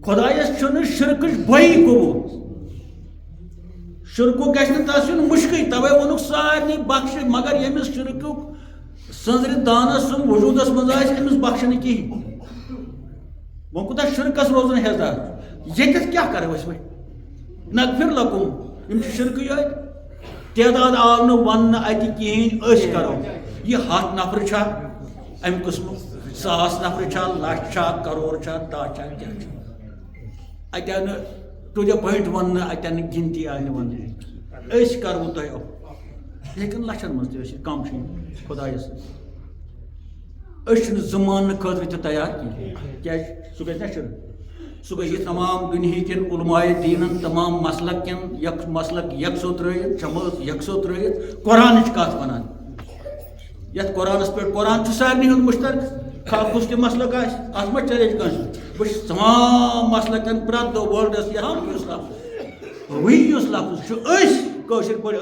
خدایس چھُنہٕ شرکٕچ بٔے قبوٗل شرکو گژھِ نہٕ تس یُن مُشکٕے توے ووٚنُکھ سارنٕے بخشہِ مگر ییٚمِس شرکُک سٕنٛزرِ دانس سُنٛد وجوٗدس منٛز آسہِ أمِس بخشہِ نہٕ کِہیٖنۍ وۄنۍ کوٗتاہ شرکس روزُن ہیٚزار ییٚتٮ۪تھ کیٛاہ کرو أسۍ وۄنۍ نغفر لکُم یِم چھِ شرکٕے یٲتۍ تعداد آو نہٕ وننہٕ اَتہِ کِہیٖنۍ أسۍ کرو یہِ 100 نفر چھا اَمہِ قٕسمُک 1000 نفر چھا لچھ چھا کرور چھا دہ چھا کیٛاہ چھا اَتہِ آو نہٕ ٹُو دَ پویِنٹ وننہٕ اَتہِ آو نہٕ گِنتی آیہِ نہٕ وننہٕ أسۍ کرو تۄہہِ لیکن لچھن منٛز تہِ ٲسۍ کم چھِ خۄدایس أسۍ چھِنہٕ زٕ ماننہٕ خٲطرٕ تہِ تیار کینٛہہ کیٛازِ سُہ گژھِ نا شُر سُہ گژھِ یہِ تمام دُنہیٖکٮ۪ن علماءِ دیٖنن تمام مسلک کٮ۪ن مسلک یکسو ترٲیِتھ جمٲژ یکسو ترٲیِتھ قرآنٕچ کتھ ونان یتھ قرآنس پٮ۪ٹھ قرآن چھُ سارنٕے ہُنٛد مُشترک خاص کُس تہِ مسلک آسہِ اتھ ما چلے کٲنٛسہِ بہٕ چھُس تمام مسلکن پرٛٮ۪تھ دۄہ ورلڈس یُس لفظ وٕے یُس لفظ چھُ أسۍ کٲشِر پٲٹھۍ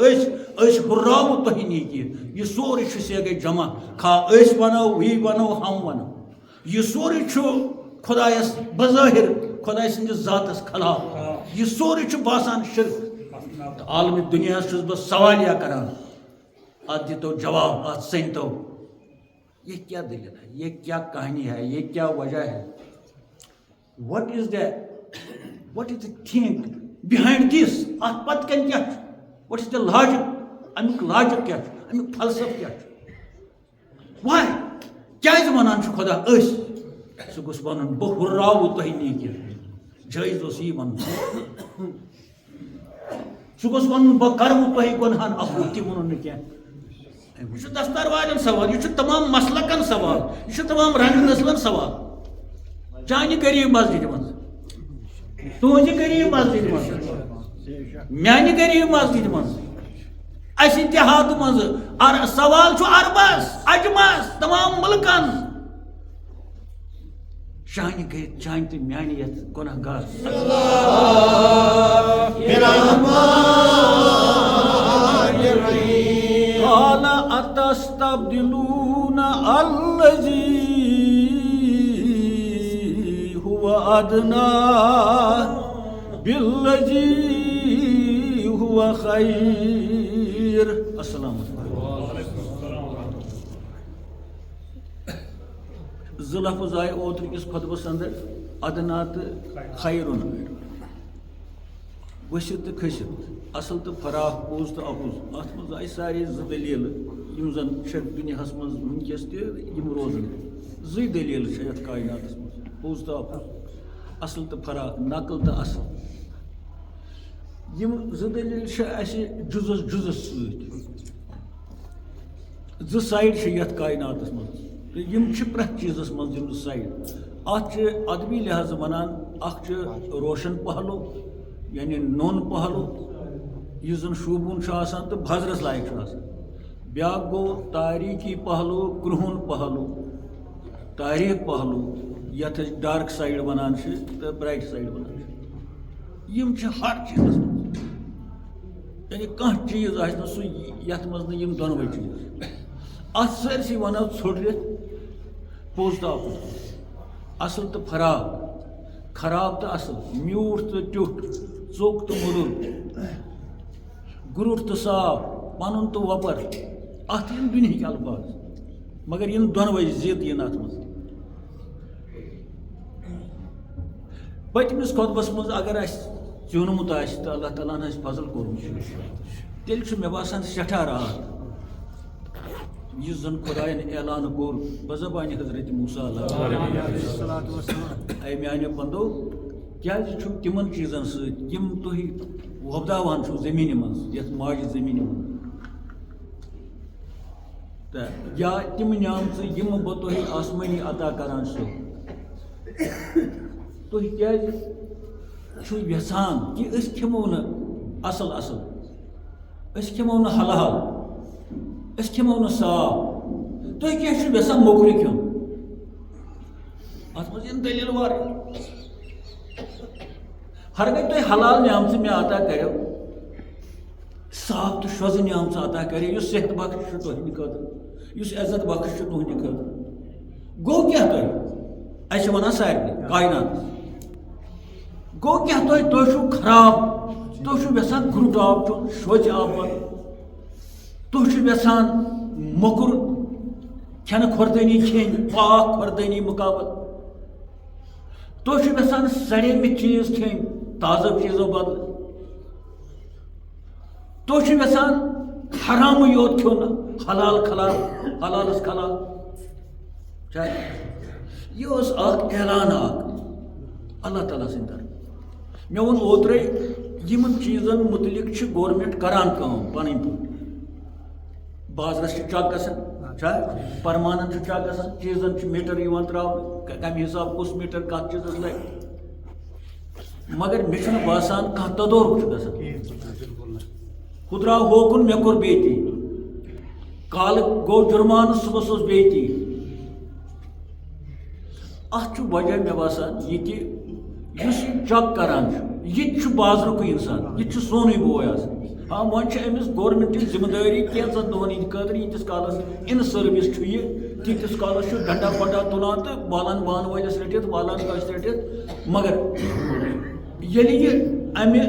أسۍ ہُرراوو تۄہہِ نی کینٛہہ یہِ سورُے چھُ سیگے جمع کھا أسۍ ونو وی ونو ہم ونو یہِ سورُے چھُ خۄدایس بظٲہر خۄداے سٕنٛدِس ذاتس خلاف یہِ سورُے چھُ باسان شرک تہٕ عالمِ دُنیاہس چھُس بہٕ سوالیہ کران اتھ دِتو جواب اتھ سٔنۍتو یہ کیا دلیل ہے یہ کیا کہانی ہے یہ کیا وجہ ہے what is the thing behind this اتھ پتہٕ کن کیا وٹ از دا لاجک امیُک لاجک کیا امیُک فلسفہٕ کیا واے کیازِ ونان چھُ خدا أسۍ سُہ گوٚژھ ونُن بہٕ ہُرراوٕ تۄہہِ نی کینٛہہ جٲیز اوس یی ونُن سُہ گوٚژھ ونُن بہٕ کرٕ تۄہہِ گۄنہن عفو تہِ ووٚنُن نہٕ کینٛہہ یہ چھُ دستار والٮ۪ن سوال یہ چھُ تمام مسلکن سوال یہ چھُ تمام رنگ نسلن سوال چانہِ غریٖب مسجدِ منٛز تُہنٛزِ غریٖب مسجدِ منٛز میانہِ غریٖب مسجدِ منٛز اسہِ اتحادٕ منٛزٕ سوال چھُ عربس عجمس تمام مُلکن چانہِ تہٕ میانہِ یتھ گۄناہ گار قال اتستبدلون الذي هو ادنى بالذي هو خير السلام علیکم زٕ لفظ آیہِ اوترٕکِس خۄطبس اندر ادنا تہٕ خیرُن ؤسِتھ تہٕ کھٔسِتھ اصل تہٕ فراق پوٚز تہٕ اپُز اتھ منٛز آیہِ سارے زٕ دٔلیٖلہٕ یِم زن چھِ دُنیاہس منٛز وٕنکیٚس تہِ یِم روزن زٕے دٔلیٖلہٕ چھِ یتھ کایناتس منٛز پوٚز تہٕ اپُز اصل تہٕ فراق نقل تہٕ اصل یِم زٕ دٔلیٖل چھِ اسہِ جُزس سۭتۍ زٕ سایڈ چھِ یتھ کایناتس منٛز تہٕ یِم چھِ پرٛٮ۪تھ چیٖزس منٛز یِم زٕ سایڈ اتھ چھِ ادبی لحاظہٕ ونان اکھ چھُ روشن پہلو یعنی نوٚن پہلو یُس زن شوٗبوُن چھُ آسان تہٕ بزرس لایق چھُ آسان بیٛاکھ گوٚو تاریٖخی پہلو کرٛہُن پہلو تاریٖخ پہلو یتھ أسۍ ڈارک سایڈ ونان چھِ تہٕ برایٹ سایڈ ونان چھِ یِم چھِ ہر چیٖزس منٛز یعنی کانٛہہ چیٖز آسہِ نہٕ سُہ یتھ منٛز نہٕ یِم دۄنوَے چیٖز اتھ سٲرسٕے ونو ژھوٚٹرِتھ پوٚز تہٕ اپُز اصل تہٕ فراق خراب تہٕ اصل میوٗٹھ تہٕ ٹیوٚٹھ ژوٚک تہٕ موٚدُر گرٛوٗٹھ تہٕ صاف پنُن تہٕ وۄپر اتھ یِن دُنہِکۍ الفاظ مگر یِم دۄنوَے ضِد یِن اتھ منٛز پٔتمِس خۄطبس منٛز اگر اسہِ ژیوٗنمُت آسہِ تہٕ اللہ تعالیٰ ہن آسہِ فضل کوٚرمُت تیٚلہِ چھُ مےٚ باسان سٮ۪ٹھاہ راحت یُس زن خۄداین اعلان کوٚر بزبانہِ حضرت موسیٰ اے میانیو بندو کیازِ چھُو تِمن چیٖزن سۭتۍ یِم تُہۍ وۄپداوان چھُو زٔمیٖنہِ منٛز یتھ ماجہِ زٔمیٖنہِ منٛز تہٕ یا تِم نعمژٕ یِم بہٕ تۄہہِ آسمٲنی عطا کران چھُسو تُہۍ کیازِ چھُو یژھان کہِ أسۍ کھٮ۪مو نہٕ اصل اصل أسۍ کھٮ۪مو نہٕ حلال أسۍ کھٮ۪مو نہٕ صاف تُہۍ کیٛاہ چھِو یژھان موٚکرِ کھیوٚن اتھ منٛز یِن دٔلیٖل واریاہ ہرگاہ تۄہہِ حلال نعمژٕ مےٚ عطا کریو صاف تہٕ شوزٕ نعمژٕ عطا کریو یُس صحت بخش چھُ تُہنٛدِ خٲطرٕ یُس عزت بخش چھُ تُہنٛدِ خٲطرٕ گوٚو کیٛاہ تۄہہِ اسہِ چھِ ونان سارنٕے کایناتس گو کیا تُہۍ چھُو خراب تُہۍ چھُو یژھان گرُٹ آب چیوٚن شوٚچ آب تُہۍ چھُو یژھان موٚکُر کھٮ۪نہٕ کھۄردٲنی کھیٚنۍ پاک کھۄردٲنی مُقابل تُہۍ چھُو یژھان سڑیمٕتۍ چیٖز کھیٚنۍ تازٕ چیٖزو بدلہٕ تُہۍ چھُو یژھان حرامٕے یوت کھیوٚن حلال خلال حلالس خلال یہ اوس اکھ اعلان اکھ اللہ تعالیٰ سٕنٛدِ طرفہٕ مےٚ ووٚن اوترے یِمن چیٖزن مُتعلق چھِ گورمٮ۪نٹ کران کٲم پنٕنۍ پٲٹھۍ بازرس چھِ چک گژھان چھا پرمانن چھُ چک گژھان چیٖزن چھُ میٖٹر یِوان تراونہٕ کمہِ حساب کُس میٖٹر کتھ چیٖزس لگہِ مگر مےٚ چھُنہٕ باسان کانٛہہ تدورُک چھُ گژھان ہُہ درٛاو ہوکُن مےٚ کوٚر بیٚیہِ تی کالہٕ گوٚو جُرمانہٕ صُبحس اوس بیٚیہِ تی اتھ چھُ وجہ مےٚ باسان یہِ کہِ یُس یہِ چک کران چھُ یہِ تہِ چھُ بازرُکُے انسان یہِ تہِ چھُ سونُے بوے آسان ہاں وۄنۍ چھِ أمِس گورمٮ۪نٹٕچ ذِمہٕ دٲری کینٛژن دۄہن ہٕنٛدِ خٲطرٕ ییٖتِس کالس اِن سٔروِس چھُ یہِ تیٖتِس کالس چھُ ڈنڈا پنڈا تُلان تہٕ والان بانہٕ وٲلِس رٔٹِتھ والان کٲنٛسہِ رٔٹِتھ مگر ییٚلہِ یہِ امہِ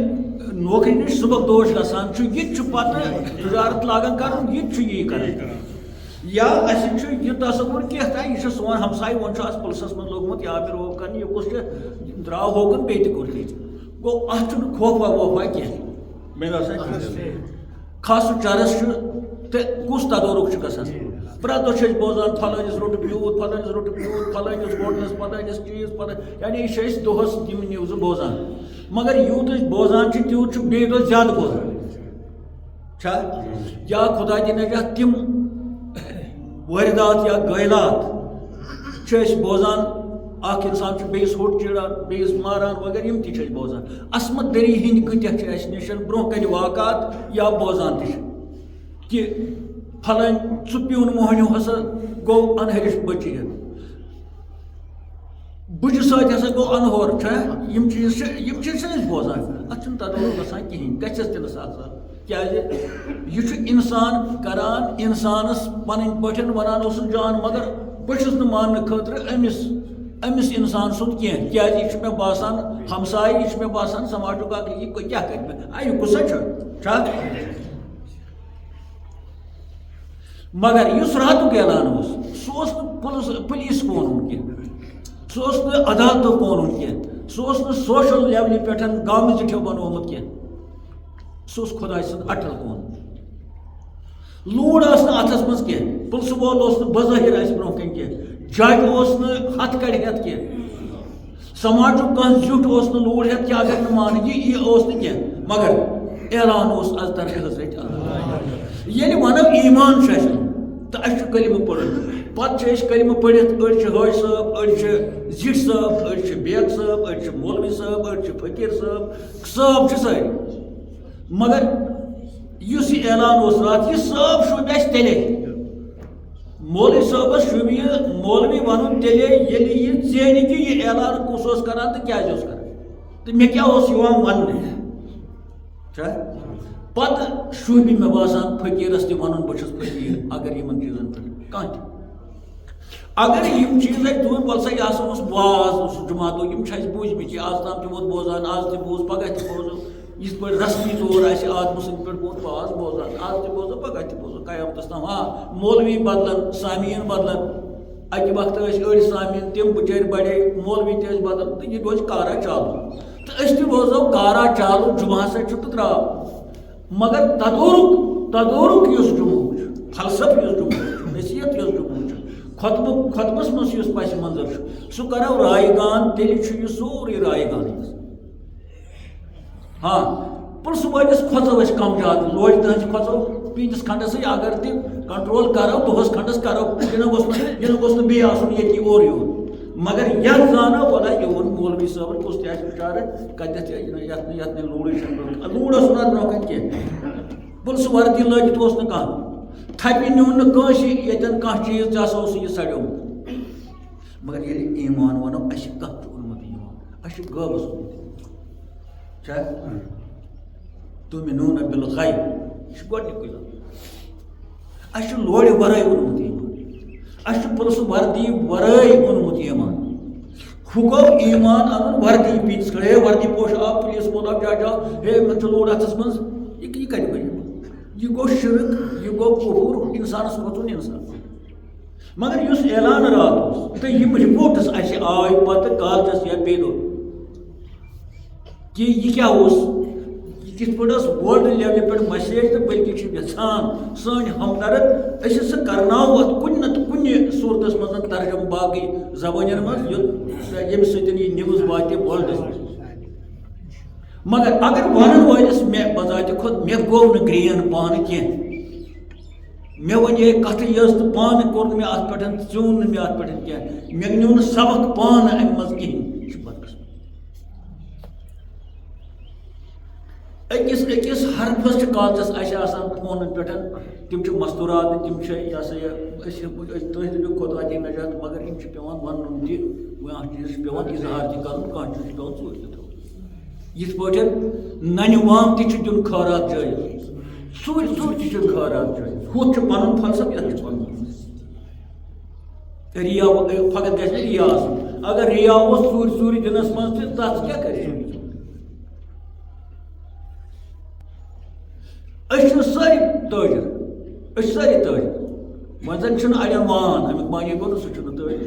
نوکری نِش صُبحُک دوش گژھان چھُ یہِ تہِ چھُ پتہٕ تجارت لاگان کرُن یہِ تہِ چھُ یی کران یا اَسہِ چھُ یہِ تصوُر کینٛہہ تانۍ یہِ چھُ سون ہمساے وۄنۍ چھُ اَتھ پُلسس منٛز لوگمُت یا بہِ روب کرنہِ یہِ کُس چھُ درٛاو ہوکُن بیٚیہِ تہِ کوٚر تہِ گوٚو اتھ چھُنہٕ خوفا ووفا کینٛہہ مےٚ باسان خاص چرس چھُ تہٕ کُس تدورُک چھُ گژھان پرٛٮ۪تھ دۄہ چھِ أسۍ بوزان فلٲنِس روٚٹُکھ یوٗت فلٲنِس روٚٹُکھ یوٗت فلٲنِس ہوٹلس فلٲنِس چیٖز فلٲنۍ یعنی یہِ چھِ أسۍ دۄہس یِم نِوزٕ بوزان مگر یوٗت أسۍ بوزان چھِ تیوٗت چھُ بیٚیہِ دۄہ زیادٕ بوزان چھا یا خۄدا دِ نجات تِم وٲرِدات یا غٲیلات چھِ أسۍ بوزان اکھ انسان چھُ بیٚیِس ہوٚٹ چیٖران بیٚیِس ماران وغیرہ یِم تہِ چھِ أسۍ بوزان عصمت دٔری ہٕنٛدۍ کۭتیاہ چھِ اَسہِ نِش برونٛہہ کَنہِ واقعات یا بوزان تہِ چھِ کہِ پھلٲنۍ ژٕ پیوٚن موہنیوٗ ہسا گوٚو انہرِش بٔچِتھ بٕجہِ سۭتۍ ہسا گوٚو انہور چھا یِم چیٖز چھِ أسۍ بوزان اتھ چھُنہٕ تدور گژھان کِہینۍ گژھٮ۪س تہِ نہٕ سہل کیازِ یہِ چھُ انسان کران انسانس پنٕنۍ پٲٹھۍ ونان اوسُس جان مگر بہٕ چھُس نہٕ ماننہٕ خٲطرٕ أمِس انسان سُنٛد کینٛہہ کیازِ یہِ چھُ مےٚ باسان ہمساے یہِ چھُ مےٚ باسان سماجُک اکھ یہِ کیاہ کرِ مےٚ یہِ کُسا چھُ مگر یُس راتُک اعلان اوس سُہ اوس نہٕ پُلیٖس قونوٗن کینٛہہ سُہ اوس نہٕ عدالتُک قونوٗن کینٛہہ سُہ اوس نہٕ سوشل لیولہِ پٮ۪ٹھ گامہٕ زِٹھیو بنومُت کینٛہہ سُہ اوس خۄداے سُنٛد اٹل قونوٗن لوٗر ٲس نہٕ اتھس منٛز کینٛہہ پُلسہٕ وول اوس نہٕ بظٲہِر اسہِ برونٛہہ کنہِ کینٛہہ جج اوس نہٕ ہتھ کڑِ ہٮ۪تھ کینٛہہ سماجُک کانٛہہ زیُٹھ اوس نہٕ لوٗر ہٮ۪تھ کہِ اگر نہٕ مانہٕ یہِ اوس نہٕ کینٛہہ مگر اعلان اوس از طرفہِ حضرت اللہ ییٚلہِ ونو ایمان چھُ اَسہِ تہٕ اَسہِ چھُ کلمہٕ پرُن پتہٕ چھِ أسۍ کلمہٕ پٔرِتھ أڑۍ چھِ حٲج صٲب أڑۍ چھِ زِٹھۍ صٲب أڑۍ چھِ بیگ صٲب أڑۍ چھِ مولوی صٲب أڑۍ چھِ فقیٖر صٲب چھِ سٲری مگر یُس یہِ اعلان اوس راتھ یہِ صٲب شوٗبہِ اَسہِ تیٚلے مولوی صٲبس شوٗبہِ یہِ مولوی ونُن تیٚلے ییٚلہِ یہِ ژینہِ کہِ یہِ اعلان کُس اوس کران تہٕ کیازِ اوس کران تہٕ مےٚ کیاہ اوس یِوان وننہٕ چھا پتہٕ شوٗبہِ مےٚ باسان فقیٖرس تہِ ونُن بہٕ چھُس فقیٖر اگر یِمن چیٖزن پٮ۪ٹھ کانٛہہ تہِ اگر یِم چیٖز اَسہِ دوٗر وَلسا یہِ ہسا اوس واز اوس جُمعاتُک یِم چھِ اَسہِ بوٗزمٕتۍ آز تام تہِ ووت بوزان آز تہِ بوٗز پگاہ تہِ بوزو یِتھ پٲٹھۍ رسمی طور آسہِ آدمہٕ سٕنٛدِ پٮ۪ٹھ ووت واز بوزان آز تہِ بوزو پگاہ تہِ بوزو قیامتس تام ہاں مولوی بدلن سامیٖن بدلن اَکہِ وقتہٕ ٲسۍ أڑۍ سامیٖن تِم بِچٲرۍ بڑے مولوی تہِ ٲسۍ بدل تہٕ یہِ روزِ کارا چالوٗ تہٕ أسۍ تہِ روزو کارا چالوٗ جُمعہ ہسا چھُ تہٕ درٛاو مگر تدورُک یُس جموں چھُ فلسفہٕ یُس جموں چھُ نصیحت یُس جموں چھُ خۄطبس منٛز یُس پسہِ منظر چھُ سُہ کرو رایہِ گان تیٚلہِ چھُ یہِ سورُے رایہِ گانٕے ہاں پُلسہٕ وٲلِس کھۄژو أسۍ کم زیادٕ لوجہِ تہنٛزِ کھۄژو پیٖنتِس کھنڈسٕے اگر تہِ کنٹرول کرو دۄہس کھنڈس کرو یہِ نہٕ گوٚژھ نہٕ بیٚیہِ آسُن ییٚتہِ اورٕ یور مگر یتھ زانو ولا یہِ ووٚن مولوی صٲبن کُس تہِ آسہِ بِچارٕ کتٮ۪تھ یتھ نہٕ لوٗرٕے چھنہٕ لوٗر اوس نہٕ برونٛہہ کَنہِ کینٛہہ پُلسہٕ وردی لٲگِتھ اوس نہٕ کانٛہہ تھپہِ نیوٗن نہٕ کٲنٛسہِ ییٚتٮ۪ن کانٛہہ چیٖز تہِ ہسا اوس یہِ سڑیومُت مگر ییٚلہِ ایمان ونو اَسہِ کتھ چھُ اوٚنمُت ایمان اَسہِ چھُ غٲبس اوٚنمُت چھا تُمِنوٗنَ بِالغیب یہِ چھُ گۄڈنیُکُے لفظ اَسہِ چھُ لورِ ورٲے اوٚنمُت ایمان اَسہِ چھُ پُلسہٕ وردی ورٲے اوٚنمُت ایمان ہو گو ایمان ان وردی پیس کھڑے وردی پوش آپ پولیس بول آپ جا ہے من لوڑ اتس من یہ کر یہ گو شرک یہ گو کفر انسانس کھوتن انسان مگر اس اعلان رات تو یہ رپورٹس اس آئی پتہ کالجس یا بیلو کہ یہ کیا کت پہ ورلڈ لیولہ پہ مسیج تو بلکہ یھان سن ہمدرد سہ کرنا ات کن نت کن صورتس مز ترجم باقی زبان مز یم ستن یہ نیوز واتہ ورلڈس مگر اگر ون ولس مے بذات خود مے گو نا گرین پان کی مے ون کت یس تو پان کور مے ات پہ ژون مے ات پہ کی مے نیو سبق پان ام مز کہین اکس حرفس کالجس فون پہ تم مستورات تم یہ سا یہ تھی دپو خدا دی نجات مگر یہ پیوان ون تہ چیز پیوان اظہار تہ کر کھانا چیز پیوان ژور تہ تھو یت پہ ننہ وام تہ دن خیرات جاری ژور تہ خیرات جاری ہت پن فلسف یہ پن ریا فقط گھس ریا اگر ریا ژور دنس من تک کیا کر ساری تاجر ساری تاجر وۄنۍ زن چھُنہٕ اڑٮ۪ن وان امیُک معنی گوٚو نہٕ سُہ چھُنہٕ تاجر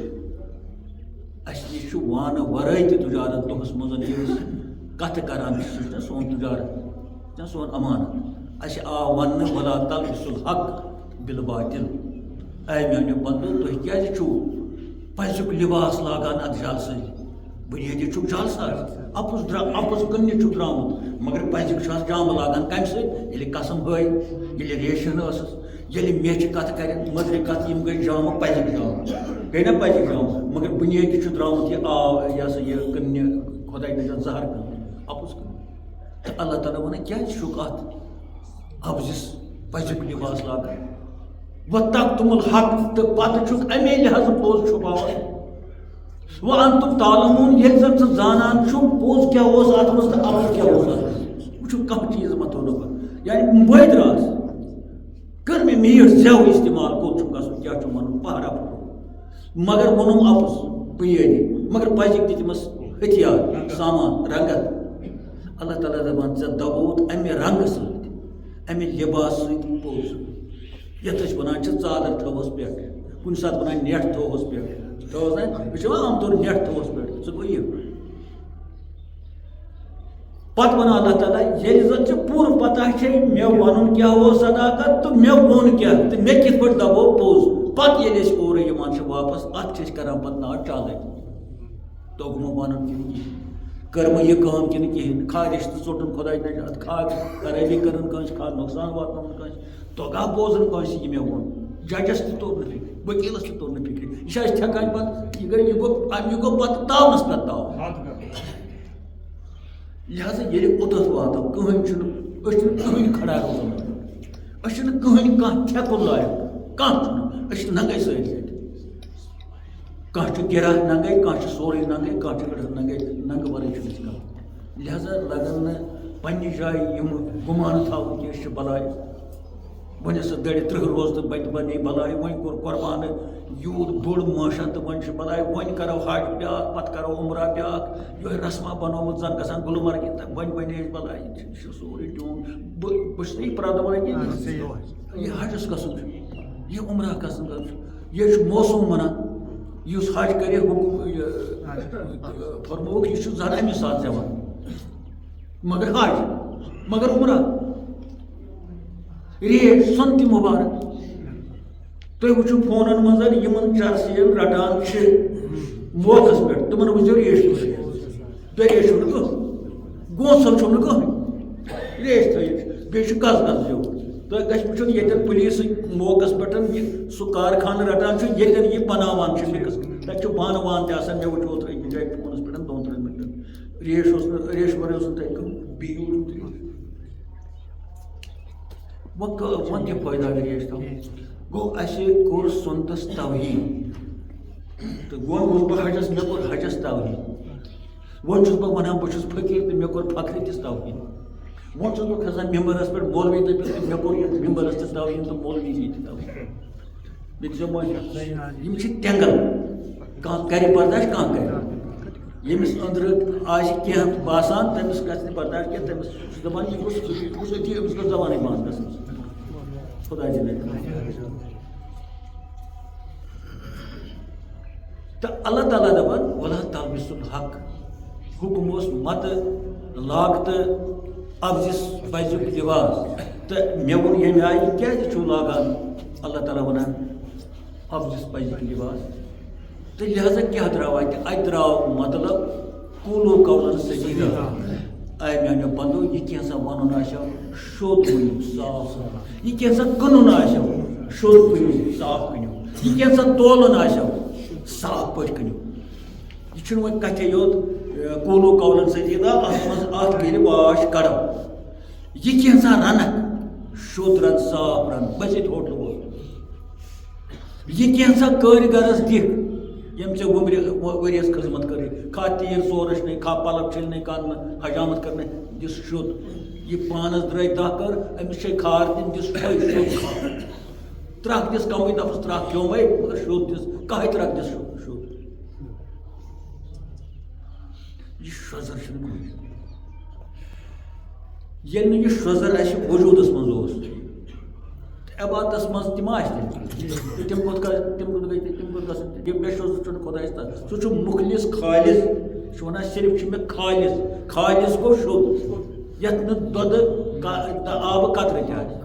اَسہِ نِش چھُ وانہٕ ورٲے تہِ تجارت دۄہس منٛز ییٚلہِ أسۍ کتھٕ کران چھِ سُہ چھُنہ سون تجارت سون امانت اَسہِ آو وننہٕ ولا تلبسُ الحق بالباطل اے میانیو بندو تُہۍ کیازِ چھُو پزیُک لباس لاگان اتھ جلسہٕ بنیٲدی چھُکھ جلسہٕ اپُز کٕننہِ چھُکھ درٛامُت مگر پزیُک چھُ اتھ جامہٕ لاگان کمہِ سۭتۍ ییٚلہِ قسم ہٲے ییٚلہِ ریشن ٲسٕس ییٚلہِ میچھِ کتھ کرِ مٔدرِ کتھ یِم گٔے جامہٕ پزِک جامہٕ گٔے نا پزِک جامہٕ مگر بنیٲدی چھُ درٛامُت یہِ آو یہِ سا یہِ کٕننہِ خۄداے نجات زہر کٕننہِ اپُز کٕننہِ تہٕ اللہ تعالیٰ ونان کیازِ چھُکھ اتھ ابزِس پزیُک لباس لاگان وَتَكْتُمُ الْحَقَّ تہٕ پتہٕ چھُکھ امے لحاظہٕ پوٚز چھُپاوان وَأَنتُمْ تَعْلَمُونَ ییٚلہِ زن ژٕ زانان چھُکھ پوٚز کیاہ اوس اتھ منٛز تہٕ اَپُز کیاہ اوس اتھ منٛز وٕچھو کانٛہہ چیٖز مہ تھوٚو نہٕ بہٕ یعنی بٔدۍ راز کٔر مےٚ میٖٹھ زٮ۪و استعمال کوٚت چھُم گژھُن کیاہ چھُم وَنُن پہرا پھُٹروو مگر ووٚنُم اَپُز بُنیٲدی مگر پزِکۍ دِتۍ تٔمِس ہتھیار سامان رنگت اللہ تعالیٰ دپان ژےٚ دبووُتھ امہِ رنگہٕ سۭتۍ امہِ لباس سۭتۍ پوٚز یتھ أسۍ ونان چھِ ژادر تھٲوہوس پٮ۪ٹھ کُنہِ ساتہٕ ونان نٮ۪ٹ تھٲوہوس پٮ۪ٹھ تھٲوہوس نا یہِ چھُ عام طور نٮ۪ٹ تھٲوہوس پٮ۪ٹھ سُہ گوٚو یہِ پتہٕ ونان اللہ تعالیٰ ییٚلہِ زن ژےٚ پوٗرٕ پتہ چھے مےٚ ونُن کیاہ اوس صداقت تہٕ مےٚ ووٚن کیاہ تہٕ مےٚ کِتھ پٲٹھۍ دبوو پوٚز پتہٕ ییٚلہِ أسۍ اورٕ یِوان چھِ واپس اتھ چھِ أسۍ کران پتہٕ ناو چالٲکی توٚگمہٕ ونُن کِنہٕ کِہیٖنۍ کٔرمہٕ یہِ کٲم کِنہٕ کِہیٖنۍ کھا رِشتہٕ ژوٚٹُن خۄداے نجات کھا خرٲبی کٔرٕن کٲنٛسہِ کھا نۄقصان واتناوُن کٲنٛسہِ توٚگا بوزُن کٲنٛسہِ یہِ مےٚ ووٚن ججس تہِ توٚر نہٕ فِکرِ وکیٖلس تہِ توٚر نہٕ فِکرِ یہِ چھِ اَسہِ ٹھٮ۪کان پتہٕ یہِ گوٚو پتہٕ تاونس پٮ۪ٹھ تاو لہذا ییٚلہِ اوٚتَتھ واتو کٕہٕنۍ چھُنہٕ أسۍ چھِنہٕ کٕہٕنۍ کھڑا روزان أسۍ چھِنہٕ کٕہٕنۍ کانٛہہ ٹھٮ۪کُن لایق کانٛہہ چھُنہٕ أسۍ چھِ ننگے سٲری ییٚتہِ کانٛہہ چھُ گِراے ننگے کانٛہہ چھُ سورُے ننگے کانٛہہ چھُ أڑہن ننگے ننگہٕ ورٲے چھُنہٕ أسۍ کانٛہہ لہذا لگن نہٕ پننہِ جایہِ یِم گُمانہٕ تھاوٕنۍ کہِ أسۍ چھِ بلاے وۄنۍ ٲس دَرِ 30 روز تہٕ بَتہِ بنے بلاے وۄنۍ کوٚر قۄربانہٕ یوٗت بوٚڑ مٲشا تہٕ وۄنۍ چھِ بلاے وۄنۍ کرو حج بیٛاکھ پتہٕ کرو عمرہ بیٛاکھ یِہوے رسما بنومُت زن گژھان گُلمرگہِ تہٕ وۄنۍ بنے اَسہِ بلاے یہِ چھُ سورُے ڈوٗن بہٕ چھُس نہٕ یہِ پرٛٮ۪تھ دۄہ ونان کینٛہہ یہِ حجس گژھُن چھُ یہِ عمرہ گژھُن چھُ یہِ چھُ موسوٗم ونان یُس حج کرِ حُکُم فرمووُکھ یہِ چھُ زن امی ساتہٕ زٮ۪وان مگر حج مگر عمرہ ریٹ سۄن تہِ مُبارک تُہۍ وٕچھِو فونن منٛز یِمن چرسِین رٹان چھِ موقعس پٮ۪ٹھ تِمن وٕچھزیو ریش بیٚیہِ ریش چھُو نہٕ کٕہٕنۍ گونٛسل چھُو نہٕ کٕہٕنۍ ریش تھٲیِتھ بیٚیہِ چھُ گز گز زیوٗٹھ تۄہہِ گژھِ وٕچھُن ییٚتٮ۪ن پُلیٖسٕکۍ موقعس پٮ۪ٹھ یہِ سُہ کارخانہٕ رٹان چھُ ییٚتٮ۪ن یہِ بناوان چھِ مِکٕس تتہِ چھُ بانہٕ وانہٕ تہِ آسان مےٚ وٕچھ اوترٕ أکِس جایہِ فونس پٮ۪ٹھ 2-3 مِنٹن ریش اوس نہٕ ریش ورٲے اوس نہٕ تتہِ کٕہٕنۍ بیٖڑ وۄنۍ کیٛاہ فٲیدٕ اگر ریش تھاوو گوٚو اَسہِ کوٚر سۄنتس توہیٖن تہٕ وۄنۍ گوٚوس بہٕ حجس مےٚ کوٚر حجس توہیٖن وۄنۍ چھُس بہٕ ونان بہٕ چھُس فقیٖر تہٕ مےٚ کوٚر فخرِ تِس توہیٖن وۄنۍ چھُس بہٕ کھسان ممبرس پٮ۪ٹھ مولوی تہِ تہٕ مےٚ کوٚر یتھ ممبرس تہِ توہیٖن تہٕ مولوی جی تہِ توہیٖن مےٚ دِژیو مٲنِتھ یِم چھِ ٹٮ۪نگل کانٛہہ کرِ برداش کانٛہہ کرِ یمس اندر آج کی باسان تمس گھر برداشت کی تمس دپان یہ گوس أتی أمس گوٚژھ زبانٕے بنٛد گژھٕنۍ خدا جل تو اللہ تعالیٰ دپان ولا تلبسوا الحق حکم اوس مت لاگت ابزس پزیُک لباس تو مے ووٚن ییٚمہِ آیہِ کیٛازِ چھُو لاگان اللہ تعالیٰ ونان ابزس پزیُک لباس تو لہذا کیا درٛاو اتہِ درٛاو مطلب قولو قولن سدیدہ اے میانیو بندو یہ کینٛژھا ونُن آسیو شوٚد ؤنِو صاف صاف یہ کینٛژھا کٕنُن آسیو شوٚد ؤنِو صاف کٕنِو یہ کینٛژھا تولُن آسیو صاف پٲٹھۍ کٕنِو یہ چھُنہٕ وۄنۍ کتھے یوت قولو قولن سدیدہ اتھ منٛز اتھ کٔرِو واش کڑو یہ کینٛژھا رنکھ شوٚد رن صاف رن بٔزِتھ ہوٹل وول یہ کینٛژھا کٲرۍگرس دِکھ یم ژےٚ ؤریس خدمت کٔرٕے کھا تیٖر ژورٕچ نٕے کھا پلک چھٔلنٕے کانٛہہ حجامت کرنٕے دِس شوٚد یہ پانس درٛاے دہ کر أمِس چھے کھار دِنۍ دِس فٲیدٕ شوٚد کھار ترٛکھ دِس کمٕے دپس ترٛکھ کھیوٚمے مگر شوٚد دِس کاہے ترٛکھ دِس شوٚد یہ شۄزر چھُنہٕ کُنہِ ییٚلہِ نہٕ یہِ شۄزر اسہِ وجوٗدس منٛز اوس عبادتس منٛز تِم آسہِ تِم کوٚت گٔے تِم کوٚت گژھن یہِ بے شۄزر چھُنہٕ خۄدایس تتھ سُہ چھُ مُخلص خالص چھُ ونان صرف چھُ مےٚ خالص گوٚو شوٚد یتھ نہٕ دۄدٕ آبہٕ قطرٕ تہِ آسہِ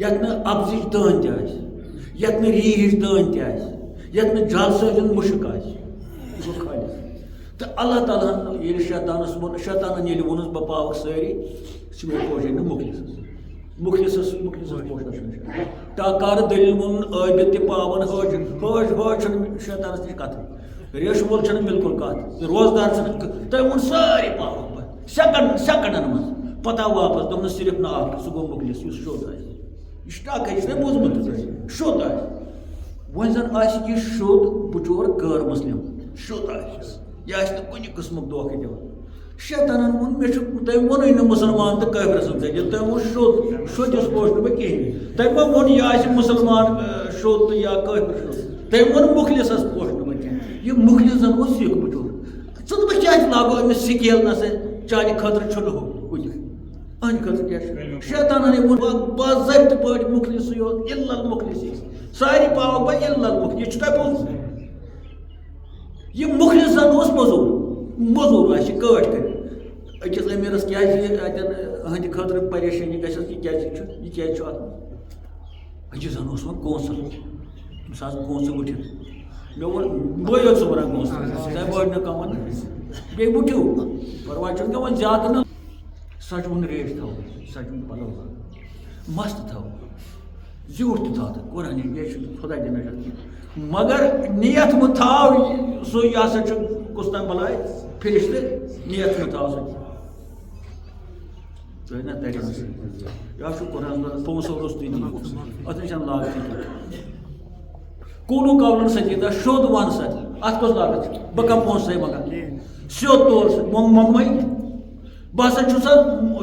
یتھ نہٕ ابزٕچ دٲن تہِ آسہِ یتھ نہٕ ریٖحٕچ دٲن تہِ آسہِ یتھ نہٕ جل سۭتۍ مُشک آسہِ یہِ گوٚو خالص تہٕ اللہ تعالیٰ ہن ییٚلہِ شیطانس ووٚن شیطانن ییٚلہِ ووٚنُس بہٕ پاوَکھ سٲری سُہ مےٚ پوشے نہٕ مُخلصس پوشن ٹاکار دلیل ووٚنُن عٲبِد تہِ پاون حٲج چھُنہٕ شیطانس نِش کتھٕے ریشہٕ وول چھُنہٕ بالکل کتھ روزدار چھُنہٕ تٔمۍ ووٚن سٲری پاوَکھ بہٕ سیکنڈن منٛز پتہٕ آو واپس دوٚپنس صرف نہٕ اکھ سُہ گوٚو مُخلص یُس شوٚد آسہِ یہ چھُ ٹاکے یہِ چھُ مےٚ بوٗزمُت شوٚد آسہِ وۄنۍ زن آسہِ یہِ شوٚد بچور غٲر مسلم شوٚد آسہِ یہِ آسہِ نہٕ کُنہِ قٕسمُک دھوکہٕ دِوان شیطانن ووٚن مےٚ چھُ تٔمۍ ووٚنُے نہٕ مُسلمان تہٕ کٲفرٕ سُنٛد ذٔریعہٕ تٔمۍ ووٚن شوٚد شوٚدِس پوش نہٕ بہٕ کِہیٖنۍ تٔمۍ ما ووٚن یہِ آسہِ مُسلمان شوٚد تہٕ یا کٲفر شوٚد تٔمۍ ووٚن مُخلصس پوش نہٕ بہٕ کینٛہہ یہِ مُخلص زن اوس سِکھ بچور ژٕ دَپکھ کیٛازِ لاگو أمِس سِکیل نہ سا چانہِ خٲطرٕ چھُنہٕ ہُہ کُنہِ أہنٛدِ خٲطرٕ کیٛاہ چھُ شیطانن ووٚن باضٲبطہٕ پٲٹھۍ مُخلصٕے یوت اِلَّا المُخلصی ساری پاوَکھ بہٕ اِلَّا المُخلص یہِ چھُ تۄہہِ بوٗزمُت یہِ مُخلص زن اوس موٚزوٗر آسہِ کٲٹۍ کٔرِتھ أکِس أمیٖرس کیٛازِ اَتٮ۪ن أہنٛدِ خٲطرٕ پریشٲنی گژھٮ۪س یہِ کیٛازِ چھُ اتھ أکِس زن اوس وۄنۍ کونٛسل أمِس آسہٕ کونٛسہٕ وٕٹھِتھ مےٚ ووٚن بٕے یوت چھُس ونان کونٛسل تۄہہِ بٔڑ نہٕ کانٛہہ ونان بیٚیہِ وٕٹھِو پرواے چھُنہٕ کینٛہہ وۄنۍ زیادٕ نہٕ سجوُن ریش تھاو سجوُن پلو مست تھاو زیوٗٹھ تہِ تھاو تہٕ قرآنٕچ بیٚیہِ چھُنہٕ خۄدا دِنہٕ کینٛہہ مگر نیت مہٕ تھاو سُہ یہِ ہسا چھُ کُس تام بلاے فرشتہٕ نیت مہٕ تھاو سُہ تۄہہِ نا ترِ یہِ حظ چھُ قرآن پونٛسو روٚستُے دِیِتھ اتھ نہٕ چھنہٕ لاگتٕے کینٛہہ قولو قولن سدیدہ شوٚد ون سا اتھ کۄس لاگت چھِ بہٕ کم پونٛسے منٛگان سیوٚد تول سُہ منٛگمے بہٕ ہسا چھُس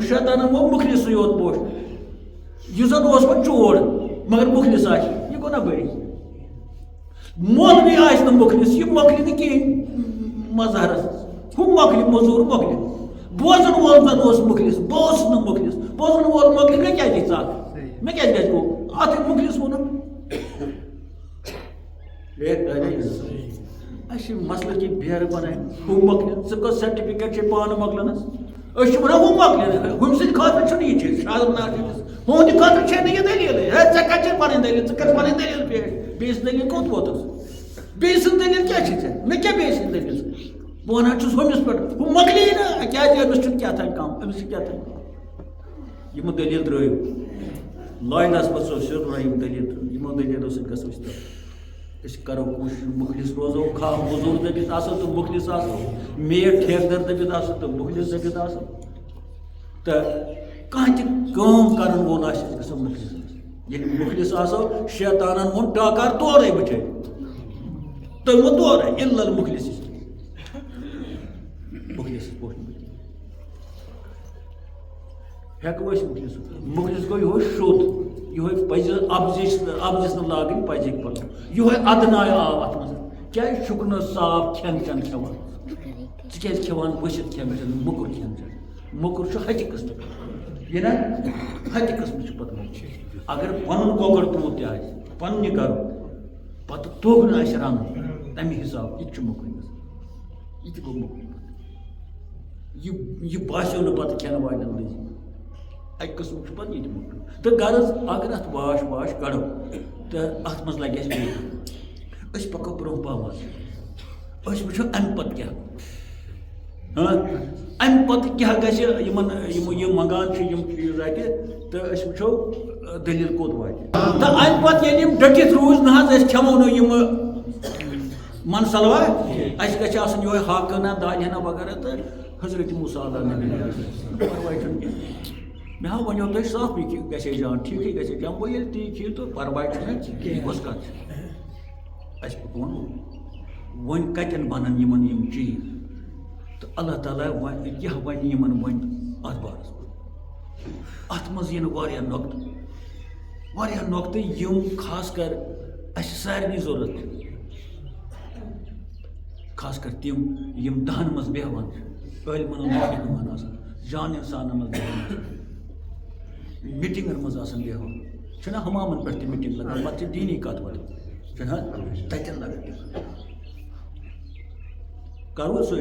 شیطانن ووٚن مُخلصٕے یوت پوش یُس زن اوس وۄنۍ چور مگر مُخلص آسہِ یہِ گوٚو نا بٔری مولوی آسہِ نہٕ مُخلص یہِ مۄکلہِ نہٕ کِہیٖنۍ مظہرس ہُہ مۄکلہِ موٚزوٗر مۄکلہِ بوزن وول زن اوس مُخلص بہٕ اوسُس نہٕ مُخلص بوزن وول مۄکلہِ مےٚ کیٛازِ دِژ ژکھ مےٚ کیٛازِ گژھِ گوٚو اتھ مُخلص ووٚنُن اَسہِ چھِ مسلہٕ کہِ بیرٕ بناوٕنۍ ہُہ مۄکلہِ ژٕ کۄس سرٹِفکیٹ چھے پانہٕ مۄکلنس أسۍ چھِ ونان ہُہ مۄکلہِ ہُمہِ سٕنٛدِ خٲطرٕ چھُنہٕ یہِ چیٖز ہُہُنٛدِ خٲطرٕ چھے نہٕ یہِ دٔلیٖلٕے ہے ژےٚ کتہِ چھے پنٕنۍ دٔلیٖل ژٕ کر پنٕنۍ دٔلیٖل پیش بیٚیہِ سٕنٛز دٔلیٖل کوٚت ووتُس بیٚیہِ سٕنٛز دٔلیٖل کیٛاہ چھِ ژےٚ مےٚ کیٛاہ بیٚیہِ سٕنٛز دٔلیٖل بہٕ ونان چھُس ہُمِس پٮ۪ٹھ ہُہ مۄکلی نہٕ کیٛازِ أمِس چھُنہٕ کیٛاہ تام کم أمِس چھِ کیٛاہ تام یِمہٕ دٔلیٖل ترٛٲیِو لاینس منٛز سُہ سیوٚد ونان یِم دٔلیٖل ترٛٲیِو یِمو دٔلیٖلو سۭتۍ گژھو أسۍ کرو کوٗشِش مُخلص روزو کھاہ موٚزوٗر دٔپِتھ آسو تہٕ مُخلص آسو میٹ ٹھیکہٕ در دٔپِتھ آسو تہٕ مُخلص دٔپِتھ آسو تہٕ کانٛہہ تہِ کٲم کرن وول آسہِ أسۍ گژھو مُخلص ییٚلہِ مُخلص آسو شیطانن ووٚن ٹاکار تورے بٕتھِ تٔمۍ ووٚن تورے اِلَّا المُخلص مُخلص پوش ہٮ۪کو أسۍ مُخلص گوٚو یِہوے شوٚد یِہوے پزِ ابزِس نہٕ لاگٕنۍ پزِکۍ پلو یِہوے ادنایہِ آو اتھ منٛز کیٛازِ چھُکھ نہٕ صاف کھٮ۪ن چٮ۪ن کھٮ۪وان ژٕ کھٮ۪وان ؤسِتھ کھٮ۪ن چٮ۪ن موٚکُر کھٮ۪ن چٮ۪ن موٚکُر چھُ ہَتہِ قٕسمُک یہِ نا ہَتہِ قٕسمہٕ چھُ پَتہٕ موٚکُر اگر پَنُن کۄکُر ترٛوٗت تہِ آسہِ پَنُن یہِ کَرو پَتہٕ توٚگ نہٕ اَسہِ رَنُن تَمہِ حِساب یہِ تہِ چھُ موٚکُر گژھان یہِ تہِ گوٚو موٚکُر یہِ باسیو نہٕ پَتہٕ کھٮ۪نہٕ والٮ۪ن لٔزی اَکہِ قٕسمُک چھُ پَتہٕ یہِ تہِ موٚکُر تہٕ غرض اگر اَتھ واش کَڑو تہٕ اَتھ منٛز لَگہِ اَسہِ بیٚیہِ أسۍ پَکو برونٛہہ پہم أسۍ وٕچھو اَمہِ پَتہٕ کیٛاہ اَمہِ پَتہٕ کیٛاہ گژھِ یِمن یِم منٛگان چھِ یِم چیٖز اَتہِ تہٕ أسۍ وٕچھو دٔلیٖل کوٚت واتہِ تہٕ اَمہِ پَتہٕ ییٚلہِ یِم ڈٔٹِتھ روٗزۍ نہ حظ أسۍ کھٮ۪مو نہٕ یِم منسلوا اَسہِ گژھِ آسُن یِہوے ہاکہٕ ہنا دالہِ ہنا وغیرہ تہٕ حضرت موسیٰ علیہ نبی پَرواے چھُنہٕ کینٛہہ مےٚ ہا وَنیو تۄہہِ صاف یہِ گژھِ ہے جان ٹھیٖکٕے گژھِ ہے جان گوٚو ییٚلہِ تی کھیٚیِو تہٕ پَرواے چھُنہٕ کینٛہہ کۄس کَتھ چھِ اَسہِ ووٚن وۄنۍ کَتٮ۪ن بَنَن یِمَن یِم چیٖز تہٕ اللہ تعالیٰ کیٛاہ وَنہِ یِمَن وۄنۍ اَتھ بارَس منٛز اَتھ منٛز یِنہٕ واریاہ نۄقطہٕ یِم خاص کر اَسہِ سارنٕے ضوٚرَتھ چھِ خاص کر تِم یِم دَہَن منٛز بیٚہوان چھِ عٲلمَن ہُنٛد بیٚہوان آسان جان اِنسانَن منٛز بیٚہوان میٖٹِنٛگَن منٛز آسان بیٚہوان چھُنہ ہَمامَن پٮ۪ٹھ تہِ میٖٹِنٛگ لَگان پَتہٕ چھِ دیٖنی کَتھ وَتھ چھُنہ تَتٮ۪ن لَگان تہِ کرو سُے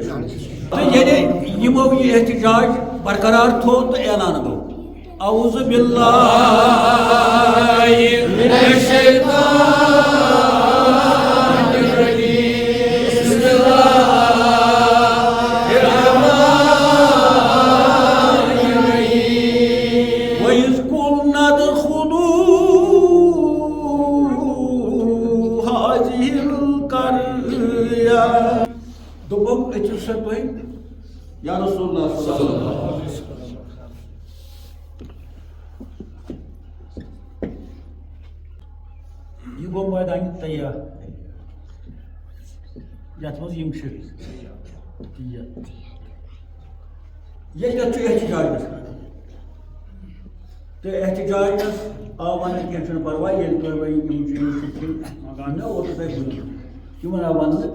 تہٕ ییٚلہِ یِمو یہِ احتِجاج برقرار تھوٚو تہٕ اعلان گوٚو اعوذ باللہ من الشیطان الرجیم بسم اللہ الرحمن الرحیم وَإِذْ قُلْنَا ادْخُلُوا هَٰذِهِ الْقَرْيَةَ دوٚپُکھ أژِو سا تُہۍ یا رسول اللہ صلی اللہ علیہ وسلم یہ گوٚو مٲدانہِ تیار یَتھ منٛز یِم چھِ ییٚتٮ۪تھ چھُ احتِجاج گژھان تہٕ احتِجاجَس آو وَننہٕ کینٛہہ چھُنہٕ پَرواے ییٚلہِ تُہۍ وۄنۍ یِم چیٖز چھِ مَنگان مےٚ اوترٕ تۄہہِ بوٗزمُت یِمن آو وَننہٕ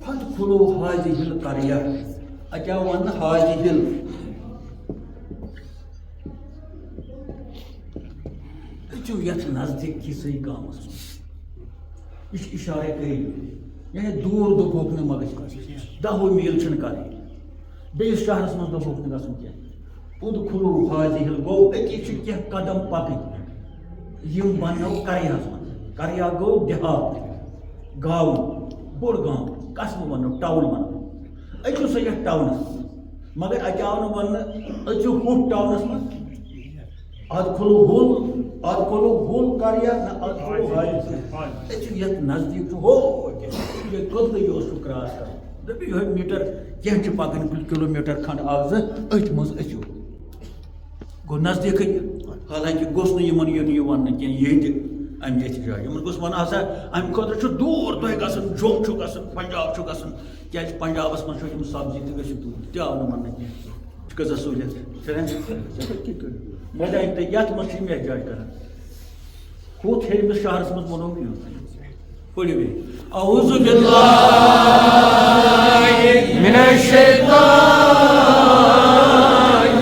فَادْخُلُوا هَٰذِهِ الْقَرْيَةَ اَتہِ آو وَننہٕ هَٰذِهِ أژِو یَتھ نزدیٖک کِسٕے گامَس منٛز یہِ چھُ اِشارے کٔرِتھ یعنی دوٗر دوٚپُکھ نہٕ مہ گژھِ 10 میٖل چھِنہٕ کَرٕنۍ بیٚیِس شہرَس منٛز دوٚپُکھ نہٕ گژھُن کینٛہہ اُدخُلوٗ هَٰذِهِ گوٚو أتی چھِ کینٛہہ قدم پَکٕنۍ یِم بَننو کَریاہَس منٛز کَریا گوٚو دِہات گام بوٚڑ گام قصبہٕ وَنو ٹاوُن وَنو أژِو سا یَتھ ٹاونَس منٛز مگر اَتہِ آو نہٕ وَننہٕ أژِو ہُتھ ٹاونَس منٛز اَدخُلوٗ ہُل کَریا نہ اَدخُلوٗ أژِو یَتھ نزدیٖک چھُ ہو یہِ کوٚتٕے اوس سُہ کراس کَرُن دَپہِ یِہوٚے میٖٹر کینٛہہ چھِ پَکٕنۍ کِلوٗ میٖٹر کھنٛڈ اَکھ زٕ أتھۍ منٛز أژِو گوٚو نزدیٖکٕے حالانکہِ گوٚژھ نہٕ یِمن یُن یہِ وَننہٕ کینٛہہ ییٚتہِ اَمہِ احتِجاج یِمن گوٚژھ وَنُن ہسا اَمہِ خٲطرٕ چھُ دوٗر تۄہہِ گژھُن جوٚم چھُ گژھُن پنجاب چھُ گژھُن کیٛازِ پنجابَس منٛز چھُ یِم سبزی تہِ گٔژھِتھ دوٗر تہِ آو نہٕ وَننہٕ کینٛہہ چھِ کۭژاہ سہوٗلیت مَدانہِ تہٕ یَتھ منٛز چھِ یِم احتِجاج کران ہُتھ ہیٚرمِس شہرَس منٛز وَنو یُن پٔرِو بیٚیہِ اعوذ باللہ من الشیطان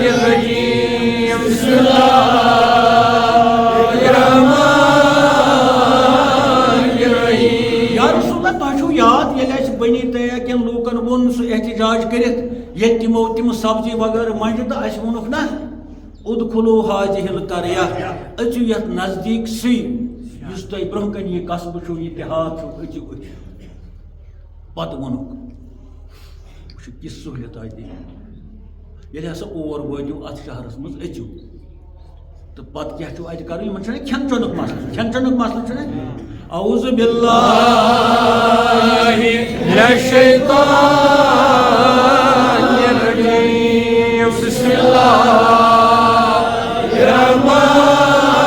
الرجیم بسم اللہ الرحمن الرحیم یا رسول اللہ تۄہہِ چھُو یاد ییٚلہِ اَسہِ بنی تیا کٮ۪ن لوٗکَن ووٚن سُہ احتِجاج کٔرِتھ ییٚتہِ تِمو تِم سبزی وغیرہ منٛجہِ تہٕ اَسہِ ووٚنُکھ نہ اُدخُلوٗ هَٰذِهِ الْقَرْيَةَ أژِو یَتھ نزدیٖک سٕے یُس تۄہہِ برونٛہہ کَنہِ یہِ قصبہٕ چھُو یہِ دِہات چھُو أژِو أتھۍ پَتہٕ ووٚنُکھ وٕچھِو کِژھ سہوٗلیت آیہِ دِنہٕ ییٚلہِ ہسا اور وٲتِو اَتھ شہرَس منٛز أژِو تہٕ پَتہٕ کیٛاہ چھُو اَتہِ کَرُن یِمن چھُنہ کھٮ۪ن چٮ۪نُک مسلہٕ کھٮ۪ن چٮ۪نُک مسلہٕ چھُنہ اعوذ باللہ من الشیطان الرجیم بسم اللہ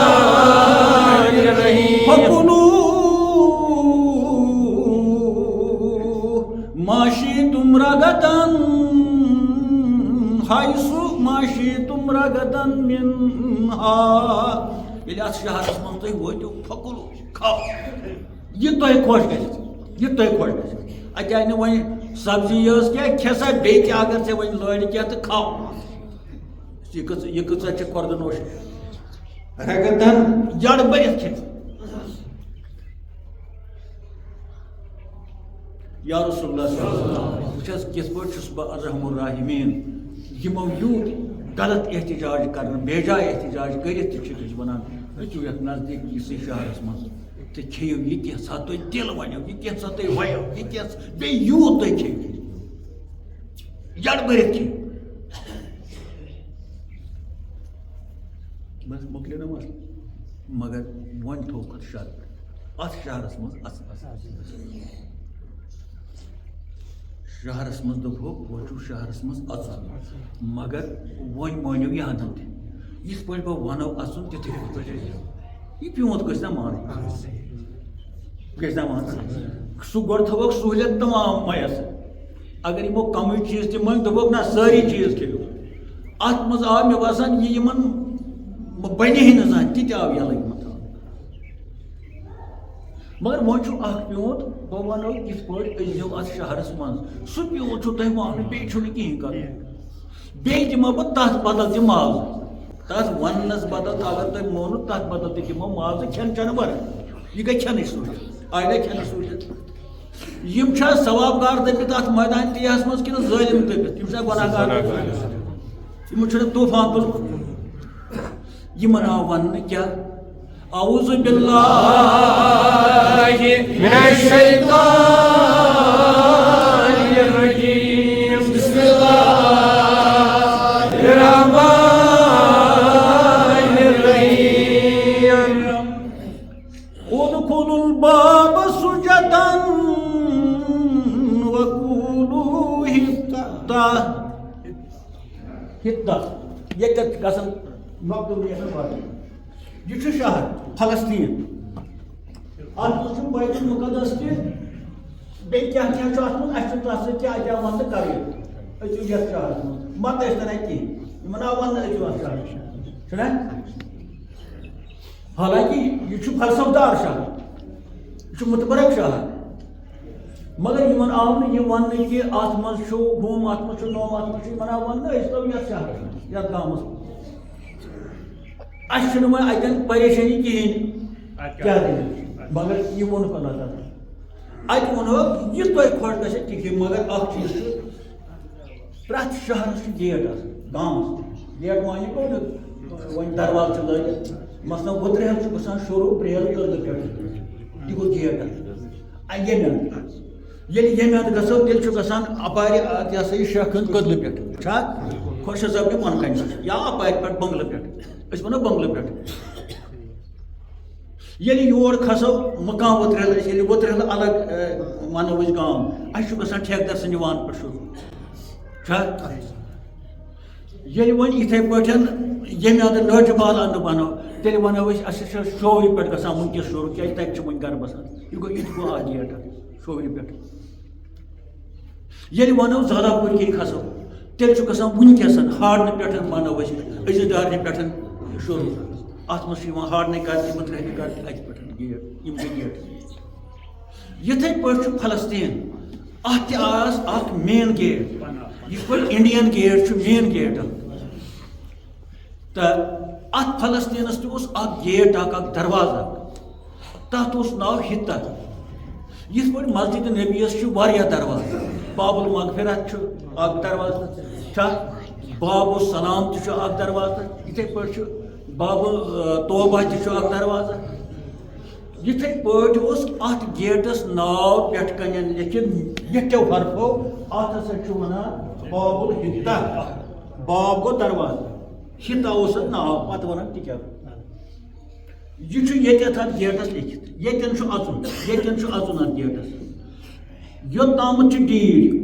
الرحمن الرحیم فَكُلُوا مَا شِئْتُمْ رَغَدًا حَيْثُ مَا شِئْتُمْ رَغَدًا مِنْهَا ییٚلہِ اَتھ شہرَس منٛز تُہۍ وٲتِو فَکُلوٗ کھاو یہِ تۄہہِ خۄش گژھِ یہِ تۄہہِ خۄش گژھِ اَتہِ آیہِ نہٕ وۄنۍ سبزی یس کیا کھسا بیٚیہِ تہِ اگر ژےٚ وۄنۍ لٲڑِ کینٛہہ تہٕ کھاو یہ کۭژاہ چھِ کۄردنوش رگتن جڑ بٔرِتھ کھٮ۪تھ یا رسول اللہ صلی اللہ علیہ وسلم وٕچھ کِتھ پٲٹھۍ چھُس بہٕ الرحم الراحمین یِمو یوٗت غلط احتجاج کرنہٕ بے جاے احتجاج کٔرِتھ تہِ چھِ ونان أژِو یتھ نزدیٖک یِسٕے شہرس منٛز تہٕ کھیٚیِو یہِ کینٛژھا تُہۍ دِل ونیو یہِ کینٛژھا تُہۍ وَیو یہِ کینٛژھا بیٚیہِ یوٗت تُہۍ کھیٚیِو جڑ بٔرِتھ کھیٚیِو بس مۄکلیو نہ مسلہٕ مگر وۄنۍ تھوٚوُکھ اتھ شرط اتھ شہرس منٛز شہرس منٛز دوٚپُکھ وۄنۍ چھُو شہرس منٛز اژُن مگر وۄنۍ مٲنِو یہِ ہَن تہِ یِتھ پٲٹھۍ بہٕ وَنو اژُن تِتھٕے پٲٹھۍ یہِ پیوٗنٛت گژھِ نا مانُن گژھِ نا مانُن سُہ گۄڈٕ تھوٚوُکھ سہوٗلیت تمام میسر اگر یِمو کمٕے چیٖز تہِ مٔنگۍ دوٚپُکھ نہ سٲری چیٖز کھیٚیِو اتھ منٛز آو مےٚ باسان یہِ یِمن بَنہِ ہے نہٕ زانٛہہ تہِ تہِ آو یَلہٕ یِمن تھاونہٕ مگر وۄنۍ چھُ اکھ پیوٗنٛت بہٕ وَنو یِتھ پٲٹھۍ أژۍزیو اتھ شہرس منٛز سُہ پیوٗنٛت چھُو تۄہہِ مانُن بیٚیہِ چھُنہٕ کِہیٖنۍ کَرُن بیٚیہِ دِمو بہٕ تتھ بدل تہِ مازٕ تتھ وننس بدل اگر تۄہہِ مونوٕ تتھ بدل تہِ دِمو مازٕ کھٮ۪ن چٮ۪نہٕ ورٲے یہِ گٔے کھٮ۪نٕچ سہوٗلیت آیہِ نہ کھٮ۪نٕچ سہوٗلیت یِم چھا ثواب گار دٔپِتھ اتھ مٲدان تِیاہس منٛز کِنہٕ ظٲلِم دٔپِتھ یِم چھا گۄناہ گار یِمو چھُنہٕ طوٗفان تُلمُت یِمن آو وننہٕ کیٛاہ اعوذ باللہ من الشیطان الرجیم بسم اللہ الرحمن الرحیم ادخلوا الباب سجدا وقولوا حطة حطة ییٚتٮ۪تھ گژھن مقدوٗم یہ شہر فلسطین اتھ منٛز چھُ بیت المقدس تہِ بیٚیہِ کیٛاہ کیٛاہ چھُ اتھ منٛز اَسہِ چھُ تتھ سۭتۍ تہِ اَتہِ آو وننہٕ کرٕنۍ أژِو یتھ شہرس منٛز مت ٲسۍ نہٕ اَتہِ کِہیٖنۍ یِمن آو وننہٕ أژِو اتھ شہرس چھُنہ حالانکہِ یہِ چھُ فلسفدار شہر یہِ چھُ متبرک شہر مگر یِمن آو نہٕ یہِ وننہٕ کہِ اتھ منٛز چھُ ہُم اتھ منٛز چھُ نوٚم اتھ منٛز چھُ یِمن آو وننہٕ أسۍ ترٛاوو یتھ شہرس منٛز یتھ گامس منٛز اَسہِ چھُنہٕ وۄنۍ اَتٮ۪ن پریشٲنی کِہیٖنۍ کیٛاہ دٔلیٖل مگر یہِ ووٚنُکھ اللہ تعالیٰ اَتہِ ووٚنُکھ یہِ تۄہہِ خۄش گژھِ تہِ کھیٚیِو مگر اکھ چیٖز چھُ پرٛٮ۪تھ شہرس چھُ گیٹ آسان گامس گیٹ معنی گوٚو نہٕ وۄنۍ دروازٕ چھِ لٲگِتھ مثلاً وُترِہل چھُ گژھان شروٗع پرٛیل کٔدلہٕ پٮ۪ٹھ یہِ گوٚو گیٹ ییٚمہِ اَندٕ ییٚلہِ ییٚمہِ اَندٕ گژھو تیٚلہِ چھُ گژھان اپارِ یہِ ہسا یہِ شاہ کھنٛڈ کٔدلہٕ پٮ۪ٹھ چھا خۄشک صٲبنہِ بۄنہٕ کَنہِ یا اپارِ پٮ۪ٹھ بنٛگلہٕ پٮ۪ٹھ أسۍ وَنو بنٛگلہٕ پٮ۪ٹھ ییٚلہِ یور کھسو مقام وُترِہل أسۍ ییٚلہِ وُترِہل الگ وَنو أسۍ گام اَسہِ چھُ گژھان ٹھیکدر سٕنٛدِ وانہٕ پٮ۪ٹھ شروٗع چھا ییٚلہِ وۄنۍ یِتھَے پٲٹھۍ ییٚمہِ اَندٕ نٲٹہِ بال اَندٕ وَنو تیٚلہِ وَنو أسۍ اَسہِ چھُ شورِ پٮ۪ٹھ گژھان وٕنکٮ۪س شروٗع کیٛازِ تَتہِ چھُ وۄنۍ گرٕ بسان یہِ گوٚو یِتہِ گوٚو اکھ گیٹ شورِ پٮ۪ٹھ ییٚلہِ وَنو زالاپوٗر کِنۍ کھسو تیٚلہِ چھُ گژھان وٕنکٮ۪س ہارنہٕ پٮ۪ٹھ وَنو أسۍ أزِدارنہِ پٮ۪ٹھ شروٗع اَتھ منٛز چھُ یِوان ہارنٕکۍ گرٕ تہِ مٔترٛہنہِ گرٕ تہِ اَتہِ پٮ۪ٹھ گیٹ یِم گٔے گیٹ یِتھَے پٲٹھۍ چھُ فلسطیٖن اَتھ تہِ آس اکھ مین گیٹ یِتھ پٲٹھۍ اِنڈین گیٹ چھُ مین گیٹ تہٕ اَتھ فلسطیٖنس تہِ اوس اکھ گیٹ اکھ دروازٕ تتھ اوس ناو حِطة یِتھ پٲٹھۍ مسجد نبیَس چھُ واریاہ دروازٕ باب المغفرت چھُ اکھ دروازٕ چھا باب السلام تہِ چھُ اکھ دروازٕ یِتھَے پٲٹھۍ چھُ باب توبہ تہِ چھُ اکھ دروازٕ یِتھَے پٲٹھۍ اوس اَتھ گیٹس ناو پٮ۪ٹھٕ کَنٮ۪ن لیکھِتھ یِتھیو حرفو اَتھ ہسا چھُ وَنان باب الحِطة باب گوٚو دروازٕ حِطة اوس اَتھ ناو پتہٕ وَنان تہِ کیٛاہ یہِ چھُ ییٚتٮ۪تھ اَتھ گیٹس لیکھِتھ ییٚتٮ۪ن چھُ اَژُن اَتھ گیٹس یوٚتامَتھ چھِ ڈیٖڈ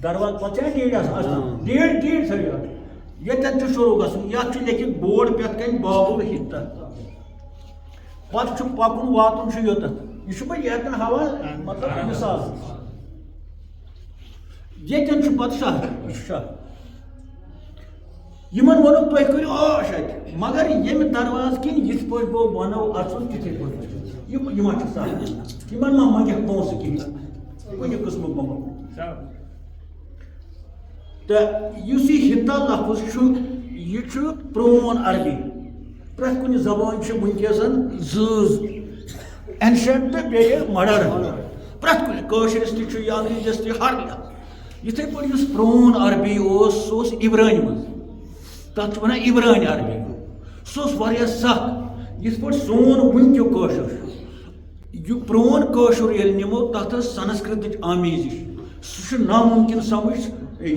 دروازٕ پتہٕ چھِ ڈیٖڈ آسان ڈیٖڈ تھٲیِو اَتھ ییٚتٮ۪ن چھُ شروٗع گژھُن یتھ چھُ لیکھِتھ بورڈ پٮ۪ٹھ کَنۍ باب الحِطة پتہٕ چھُ پکُن واتُن چھُ یوٚتَتھ یہِ چھُ بہٕ ییٚتٮ۪ن ہاوان مطلب مِثال ییٚتٮ۪ن چھُ پتہٕ شہر یہِ چھُ شہر یِمن ووٚنُکھ تُہۍ کٔرِو عٲش اَتہِ مگر ییٚمہِ دروازٕ کِنۍ یِتھ پٲٹھۍ بہٕ وَنو اَژُن تِتھٕے پٲٹھۍ یِم ما چھِ سہل یِمن ما منٛگٮ۪کھ پونٛسہٕ کِہیٖنۍ کُنہِ قٕسمُک مۄکل تہٕ یُس یہِ ہِتا لفظ چھُ یہِ چھُ پرٛون عربی پرٛٮ۪تھ کُنہِ زبٲنۍ چھِ وٕنکٮ۪س زۭز اینشنٹ تہٕ بیٚیہِ ماڈٲرٕن پرٛٮ۪تھ کُنہِ کٲشرِس تہِ چھُ یا انگریٖزِس تہِ ہر یِتھَے پٲٹھۍ یُس پرٛون عربی اوس سُہ اوس عبرٲنۍ منٛز تَتھ چھِ وَنان عبرٲنۍ عربی سُہ اوس واریاہ سخ یِتھ پٲٹھۍ سون وٕنکیُک کٲشُر چھُ یہِ پرٛون کٲشُر ییٚلہِ نِمو تَتھ ٲس سنسکرتٕچ آمیزش سُہ چھُ نامُمکِن سمجھ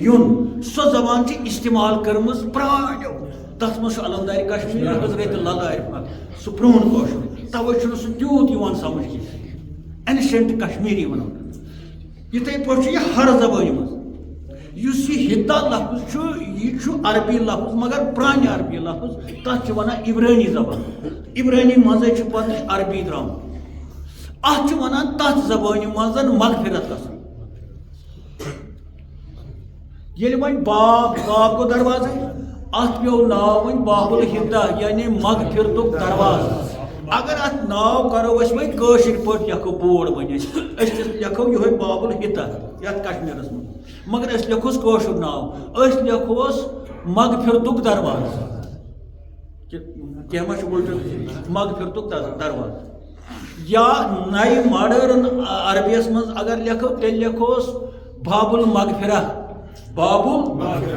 یُن سۄ زبان چھِ استعمال کٔرمٕژ پرٛانیو تَتھ منٛز چھُ علمدارِ کشمیٖر حضرت للارِ سُہ پرٛون کٲشُر تَوَے چھُنہٕ سُہ تیوٗت یِوان سمجھ کینٛہہ اینشنٹ کشمیٖری وَنو یِتھَے پٲٹھۍ چھُ یہِ ہر زبٲنۍ منٛز یُس یہِ ہِتا لفظ چھُ یہِ چھُ عربی لفظ مگر پرٛانہِ عربی لفظ تَتھ چھِ وَنان عبرٲنی زبان عبرٲنی منٛزٕے چھُ پَتہٕ عربی درٛامُت اَتھ چھِ وَنان تَتھ زبانہِ منٛز مغفرت گژھُن ییٚلہِ وۄنۍ باب گوٚو دروازَے اَتھ پیوٚو ناو وۄنۍ باب الہِتا یعنی مغفرتُک دروازٕ اگر اَتھ ناو کَرو أسۍ وۄنۍ کٲشِرۍ پٲٹھۍ لیکھو بورڈ بٔنِتھ أسۍ تہِ لیکھو یِہوٚے باب الہِتا یَتھ کشمیٖرَس منٛز مگر أسۍ لیکھوس کٲشُر ناو أسۍ لیکھوس مغفرتُک دروازٕ کینٛہہ ما چھُ اُلٹہٕ مغفرتُک دروازٕ یا نَیہِ ماڈٲرٕن عربیَس منٛز اگر لیکھو تیٚلہِ لیکھوس باب المغفرہ بابُل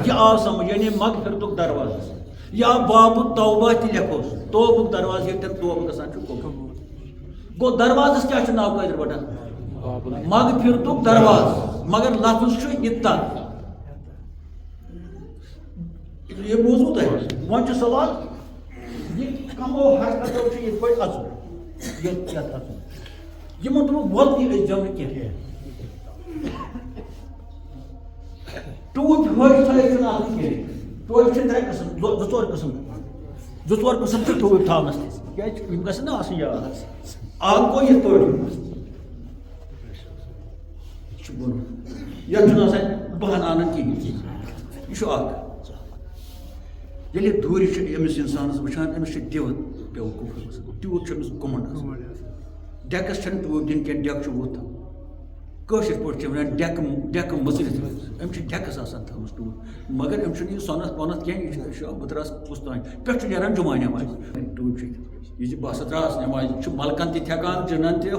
یہِ آو سمجھ یعنی مغفرتُک دروازٕ یا باب التوبہ تہِ لیکھوس توبُک دروازٕ ییٚتٮ۪ن توبہٕ گژھان چھُ گوٚو دروازَس کیٛاہ چھُ ناو قٲدِر بَٹن مغفرتُک دروازٕ مگر لفظ چھُ ہِتا یہِ بوٗزوٕ تۄہہِ وۄنۍ چھُ سوال یہِ کَمو حرکتو چھُ یِتھ پٲٹھۍ اَژُن یَتھ اَژُن یِمن دوٚپُکھ وۄلہٕ أسۍ زٮ۪و نہٕ کینٛہہ ٹوٗپۍ ہٲج تھٲیِتھ چھُنہٕ آسان کینٛہہ ٹوپہِ چھِ ترٛےٚ قٕسٕم زٕ ژور قٕسٕم چھِ ٹوٗپۍ تھاونَس تہِ کیٛازِ یِم گژھن نہ آسٕنۍ یاد اکھ گوٚو یِتھ پٲٹھۍ یہِ چھُ بۄن یَتھ چھُنہٕ آسان بہن اَنان کِہیٖنۍ یہِ چھُ اکھ ییٚلہِ دوٗرِ چھِ أمِس اِنسانَس وٕچھان أمِس چھِ دِوَت بیوقوٗف گژھان تیوٗت چھُ أمِس گُمنٛڈ آسان ڈٮ۪کَس چھَنہٕ ٹوٗپۍ دِنۍ کینٛہہ ڈٮ۪کہٕ چھُ ووٚتھ کٲشِر پٲٹھۍ چھِ وَنان ڈٮ۪کہٕ مٔژرِتھ أمِس چھِ ڈٮ۪کَس آسان تھٲومٕژ ٹوٗپۍ مگر أمِس چھُنہٕ یہِ سۄنَتھ وۄنَتھ کینٛہہ یہِ چھُ بہٕ درٛاس کُس تانۍ پٮ۪ٹھ چھُ نیران جُمعہ نٮ۪مازِ ٹوٗپۍ چھِ یہِ چھِ بہٕ ہسا درٛاس نٮ۪مازِ یہِ چھُ مَلکَن تہِ تھٮ۪کان جِنَن تہِ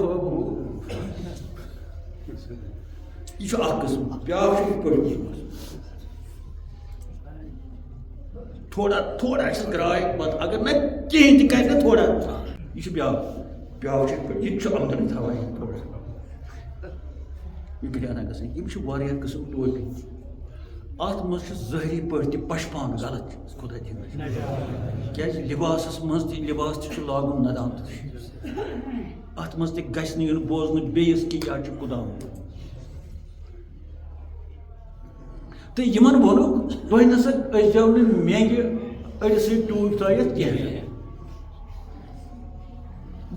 یہِ چھُ اکھ قٕسٕم بیٛاکھ چھُ یِتھ پٲٹھۍ تھوڑا چھِس گراے پَتہٕ اگر نہٕ کِہیٖنۍ تہِ کَرِ نہٕ تھوڑا یہِ چھُ بیٛاکھ چھُ یِتھ پٲٹھۍ یہِ تہِ چھُ آمدنی تھاوان یِتھ پٲٹھۍ یہِ بِلیانا گژھان یِم چھِ واریاہ قٕسٕم ٹوپہِ اَتھ منٛز چھِ ظٲہری پٲٹھۍ تہِ پَشپان غلط خۄدا دِیِن کیٛازِ لِباسَس منٛز تہِ لِباس تہِ چھُ لاگُن ندامت اَتھ منٛز تہِ گژھِ نہٕ یُن بوزنہٕ بیٚیِس کہِ یہِ حظ چھُ قُدام تہٕ یِمن ووٚنُکھ تُہۍ نسا ٲسۍزیو نہٕ مینٛگہِ أڑسٕے ٹوٗپۍ تھٲیِتھ کینٛہہ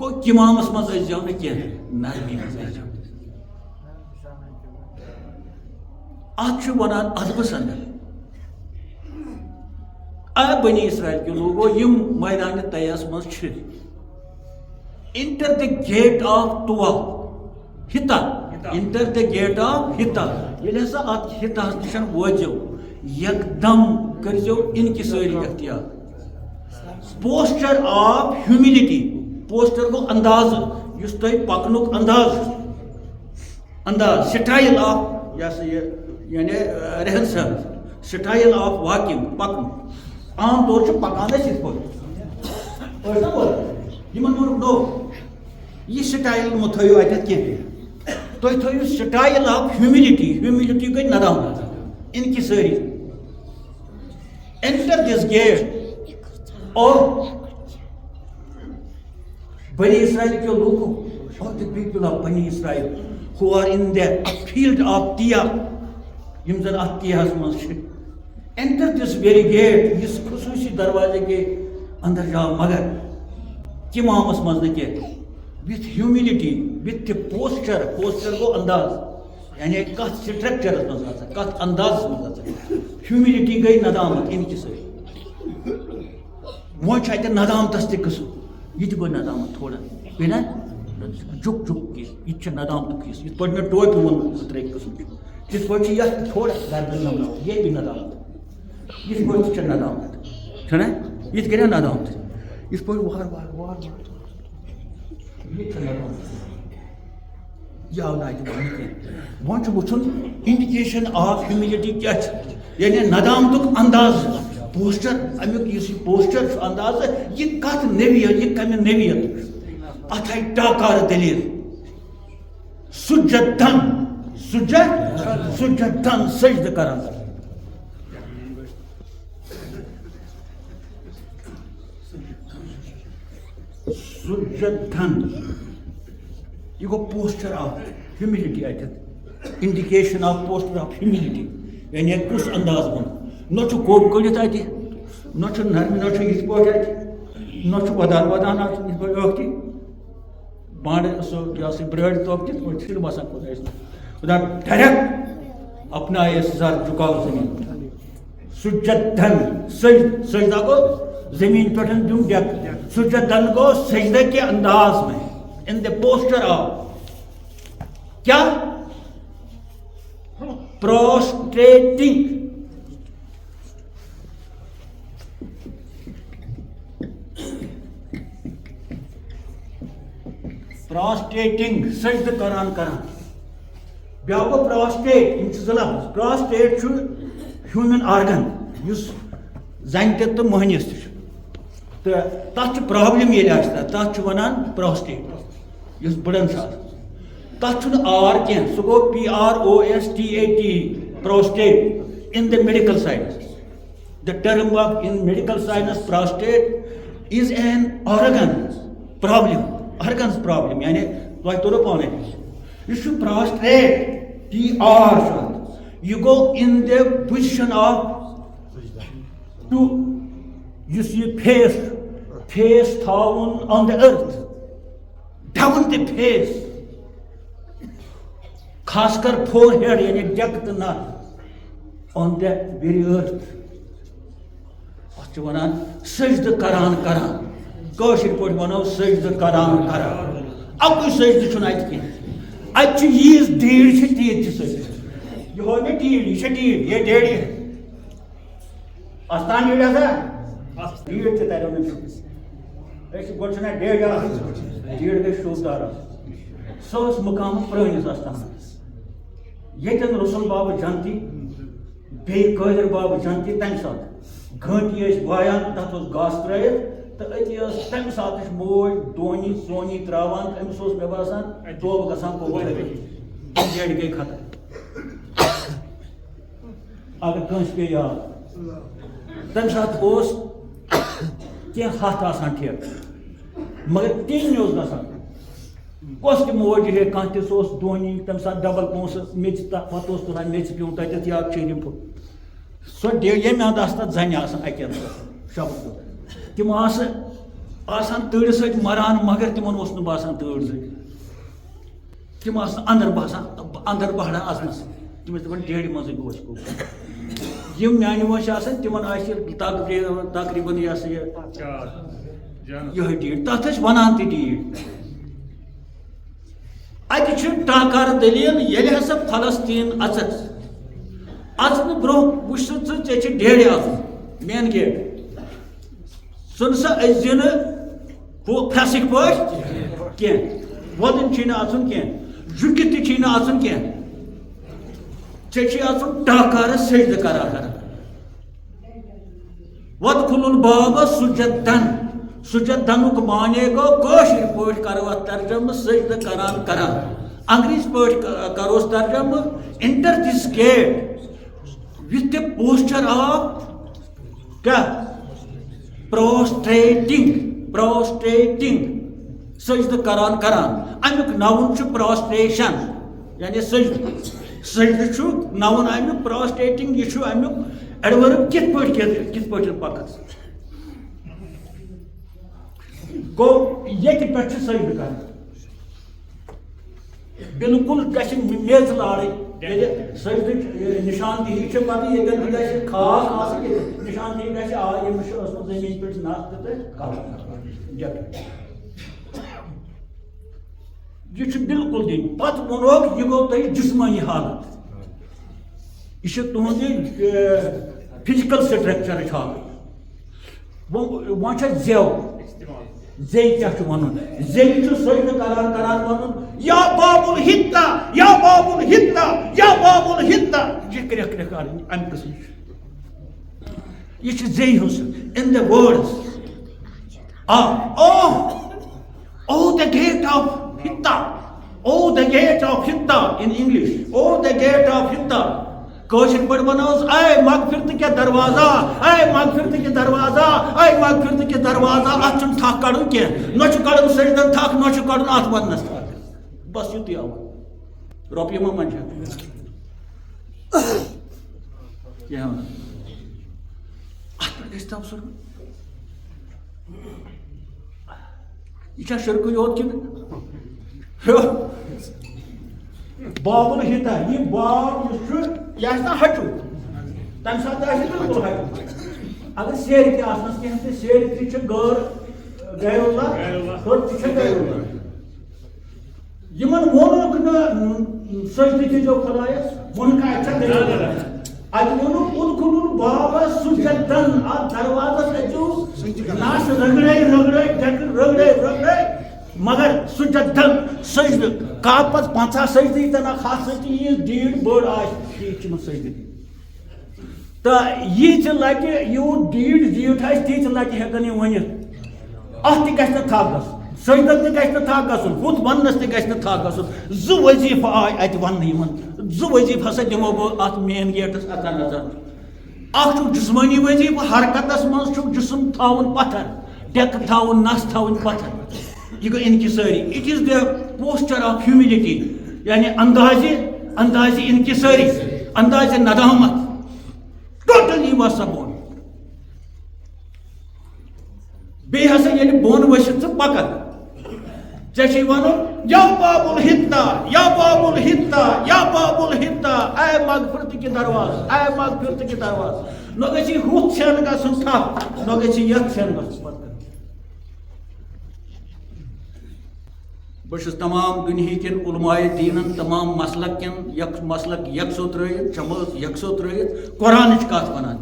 گوٚو کِمامَس منٛز ٲسۍزیو نہٕ کینٛہہ نرمی منٛز ٲسۍزیو اَتھ چھُ وَنان اَدبہٕ سنٛدر بنی اسرائیل کیو لوگو یِم مٲدانہِ طیَس منٛز چھِ انٹر دِ گیٹ آف تُوا ہِتا انٹر دِ گیٹ آف ہِتا ییٚلہِ ہسا اَتھ ہِتاہَس نِش وٲتِو یکدم کٔرۍزیو انکِسٲری اختیار پوسچر آف ہیوٗمِلٹی پوسچر گوٚو اندازٕ یُس تۄہہِ پَکنُک انداز سٹایل آف یہِ ہسا یہِ یعنی رہن سہن سٹایل آف واکنگ پَکُن عام طور چھُ پَکان أسۍ یِتھ پٲٹھۍ ٲسۍ نا بوزان یِمن ووٚنُکھ نو یہِ سٹایل مہٕ تھٲیِو اَتٮ۪تھ کینٛہہ تُہۍ تھٲیِو سٹایل آف ہیوٗمِلٹی گٔے ندامت انکِسٲری ایٚنٹر دِس گیٹ اور بنی اسرائیل کیو لوٗکو اور دی پیپل آف بنی اسرائیل who are in the field of Tia یِم زن اَتھ تیاہَس منٛز چھِ ایٚنٹر دِس ویری گیٹ یُس خصوٗصی دروازے کے اندر جاو مگر کِمامَس منٛز نہٕ کینٛہہ وِتھ ہیوٗمِلٹی وِتھ دِ پوسچر گوٚو انداز یعنی کَتھ سٹرکچرَس منٛز آسان کَتھ اندازَس منٛز آسان ہیوٗمِلٹی گٔے ندامت اَمہِ کہِ سۭتۍ وۄنۍ چھُ اَتہِ ندامتَس تہِ قٕسٕم یہِ تہِ گوٚو ندامت تھوڑا گٔے نا جُک جُک یہ چھِ ندامتُک حصہٕ یِتھ پٲٹھۍ مےٚ ٹوپہِ ووٚن ترٛےٚ قٕسٕم چھِ تِتھ پٲٹھۍ چھِ یَتھ تھوڑا گردن نمناوُن یہِ تہِ ندامت یِتھ پٲٹھۍ تہِ چھِ ندامت چھَنا یِتھ کٔنۍ ندامت یِتھ پٲٹھۍ وارٕ وارٕ وارٕ وارٕ یہِ چھِ ندامت یہ آو نہٕ اَتہِ وَننہٕ کینٛہہ وۄنۍ چھُ وٕچھُن اِنڈِکیشن آف ہیوٗمِلٹی کیٛاہ چھِ یعنی ندامتُک اندازٕ پوسچر امیُک یُس یہِ پوسچر چھُ اندازٕ یہِ کتھ نوعیت یہِ کمہِ نوعیتُک اتھ آیہِ ٹاکار دٔلیٖل سُجدن سُجدن سجدٕ کران سُجدن یہ گو پوسچر آف ہیوملٹی اتھ indication of posture of humility یعنی کس انداز بن نہ کوب کڑت اتہ نہ نرمہِ نہ یِتھ پٲٹھۍ اتہ نہ ودان ودان اتھ یِتھ پٲٹھۍ ٲکھتی بانڈ سُہ یہ سا برٲرۍ توپ تِتھ پٲٹھۍ چھِنہٕ باسان خدا ڈائریکٹ اپنائے سر جھکاو زمین سجدن سجدہ کو زمین پہ دوں ڈیک سجدن کو سجدہ کے انداز میں in the posture of کیا prostrating سجدہ کران بیاکھ گوٚو پراسٹیٹ یِم چھِ زٕ لفظ پراسٹیٹ چھُ ہیوٗمن آرگن یُس زنہِ تہِ تہٕ مٔہنِس تہِ چھُ تہٕ تتھ چھِ پرابلم ییٚلہِ آسہِ تتھ چھِ ونان پراسٹیٹ یُس بڑن چھُ آسان تتھ چھُنہٕ آر کینٛہہ سُہ گوٚو PROSTAT prostate in the medical science. The term of in medical science prostate is an organs problem yani tۄہہِ توٚرو پانے یہِ چھُ prostrate TR you go in the position of to یُس یہِ face تھاوُن on the earth down the face خاص کر forehead یعنی deck تہٕ نَتھ on the very earth اتھ چھِ ونان سجدٕ کران کٲشِر پٲٹھۍ ونو سجدٕ کران اکُے سجدٕ چھُنہٕ اتہِ کینٛہہ اتہِ چھِ ییٖژ ڈیٖڈ چھِ تیٖژ چھِ سجدٕ یہِ ہوے مےٚ ڈیٖڈ یہِ چھےٚ ڈیٖڈ یہِ ڈیڈِ استان ڈیٖڈ ہسا ڈیٖڈ تہِ تریو نہٕ أسۍ گۄڈٕ چھُنہ ڈیڈ آسان ڈیٖڈ گژھِ شوٗبدار آسُن سُہ اوس مُقام پرٲنِس آستانس ییٚتٮ۪ن رسول بابا جنتی بیٚیہِ قٲدر بابا جنتی تمہِ ساتہٕ گھٲنٹی ٲسۍ وایان تتھ اوس گاسہٕ ترٲیِتھ تہٕ أتی ٲس تمہِ ساتٕچ موج دونی سونی تراوان أمِس اوس مےٚ باسان توبہٕ گژھان کوٚر ڈیڈ گٔے ختم اگر کٲنٛسہِ پیٚیہِ یاد تمہِ ساتہٕ اوس کینٛہہ ہتھ آسان ٹھیکہٕ مگر تِنہِ اوس گژھان کۄس تہِ موج ہے کانٛہہ تہِ سُہ اوس دونی تمہِ ساتہٕ ڈبل پونٛسہٕ میٚژِ پتہٕ اوس تُلان میٚژِ پیوٚن تتٮ۪تھ یا چیٖنہِ پھوٚل سۄ ییٚمہِ اندٕ آسہٕ تتھ زنہِ آسان اکہِ اندٕ شبس دۄہ تِم آسہٕ آسان تۭرِ سۭتۍ مران مگر تِمن اوس نہٕ باسان تۭر سۭتۍ تِم آسہٕ اندر باسان اندر بہران اژنس تِم ٲسۍ دپان ڈیڈِ منٛزٕے گوٚو اَسہِ کوٚر یِم میانہِ وٲنٛسہِ چھِ آسان تِمن آسہِ تقریٖبن یہِ ہسا یِہے ڈیٖڈ تتھ ٲسۍ ونان تہِ ڈیٖڈ اتہِ چھُ ٹاکار دٔلیٖل ییٚلہِ ہسا فلسطیٖن اژکھ اژنہٕ برونٛہہ وٕچھ ژٕ ژےٚ چھِ ڈیڈِ اژُن مین گیٹ ژٕ نہٕ سا أژزِ نہٕ ہُہ پھرٛٮ۪سٕکۍ پٲٹھۍ کینٛہہ وۄدُن چھُے نہٕ اژُن کینٛہہ جُکِتھ تہِ چھُے نہٕ اژُن کینٛہہ ژےٚ چھُے اژُن ٹاکارس سجدٕ کران وَدخُلُ الباب سُجدنُک معنے گوٚو کٲشِر پٲٹھۍ کرو اتھ ترجمہٕ سجدٕ کران انگریزی پٲٹھۍ کروس ترجمہٕ enter this gate with the posture of کیٛاہ prostrating سجدٕ کران امیُک نوُن چھُ پراسٹریشن یعنی سجدٕ چھُ نوُن امیُک پراسٹریٹنگ یہِ چھُ امیُک ایڈورب کِتھ پٲٹھۍ پکان گوٚو ییٚتہِ پٮ۪ٹھ چھِ سجدٕ کران بالکل گژھِ میٚژ لارٕنۍ ییٚلہِ سجدٕچ نِشاندہی چھِ پتہٕ ییٚتٮ۪ن تہِ گژھِ خاص آسٕنۍ نِشاندہی گژھِ ییٚمِس چھِ ٲسمٕژ زٔمیٖن پٮ۪ٹھ نَس تہِ تہٕ کَلہٕ یہ بالکل دین پتہ ونوک یہ گو تہ جسمانی حالت یہ تہذ فزیکل سٹرکچر حالت وہ زیو زی کیا ون زی سجدہ کران کران ون یا باب الحتہ یا باب الحتہ یا باب الحتہ یہ کرک کرک ام قسم یہ زی his in the words oh the gate of Hitta, oh the gate of Hitta in English, oh the gate of Hitta. کوشر پڑھ بناؤس اے مغفرت کے دروازہ اے مغفرت کے دروازہ اے مغفرت کے دروازہ ات چھن تھک کڑن کی نہ چھ کڑن سجدن تھک نہ چھ کڑن ات ونس تھک بس یوت آو رۄپیہِ ما منجا کیا ون ات پر گژھِ تبصر یہ چھا شرکٕے یوت کِنہٕ باب الحتہ یہ باب یہ ہٹو تمہ سات بالکل ہٹو اگر سیر تہ آسنس کھانا سیر تہ غیر اللہ ہٹ تہ غیر اللہ یمن وونک نا سجدہ دیجو خدایس ون کا اچھا دلیل ات وونک ادخلوا الباب سجدن ات دروازہ سجو ناس رگڑے رگڑے رگڑے مگر سجدن سجدہ کاپت 50 سجدہ تنا خاص سجدہ یہ ڈیڑ بڑ آس ٹھیک چھ سجدہ تو یہ چھ لگہ یہ ڈیڑ زیٹ آس تی چھ لگہ ہکن ونت ات تہ گژھِ نہ تھک گژھُن سجدہ تہ گژھِ نہ تھک گژھُن ہُتھ وننس تہ گژھِ نہ تھک گژھُن زٕ وظیفہ آے اتہ وننہٕ یمن زٕ وظیفہ ہسا دمو بہٕ ات مین گیٹس اژان اژان اکھ چھُ جسمانی وظیفہ حرکتس منٛز چھُ جسم تھاوُن پتھر ڈیکہٕ تھاوُن نس تھاوٕنۍ پتھر یہ گو انکساری it is the posture of humility یعنی انداز انکساری انداز ندامت ٹوٹلی وسا بون بیٚیہِ ہسا ییٚلہِ بون ؤسِتھ ژٕ پکان ژےٚ ونُن یا باب الحتہ یا باب الحتہ یا باب الحتہ اے مغفرت کے دروازٕ اے مغفرت کے دروازٕ نہ گژھی ہُتھ ژھٮ۪ن گژھُن تھپھ نہ گژھی یتھ ژھٮ۪ن گژھُن پتہٕ بہٕ تمام دُنہیٖکٮ۪ن علماء دیٖنن تمام مسلک کٮ۪ن مسلک یکسو ترٲیِتھ جمٲژ یکسو ترٲیِتھ قرآنٕچ کتھ ونان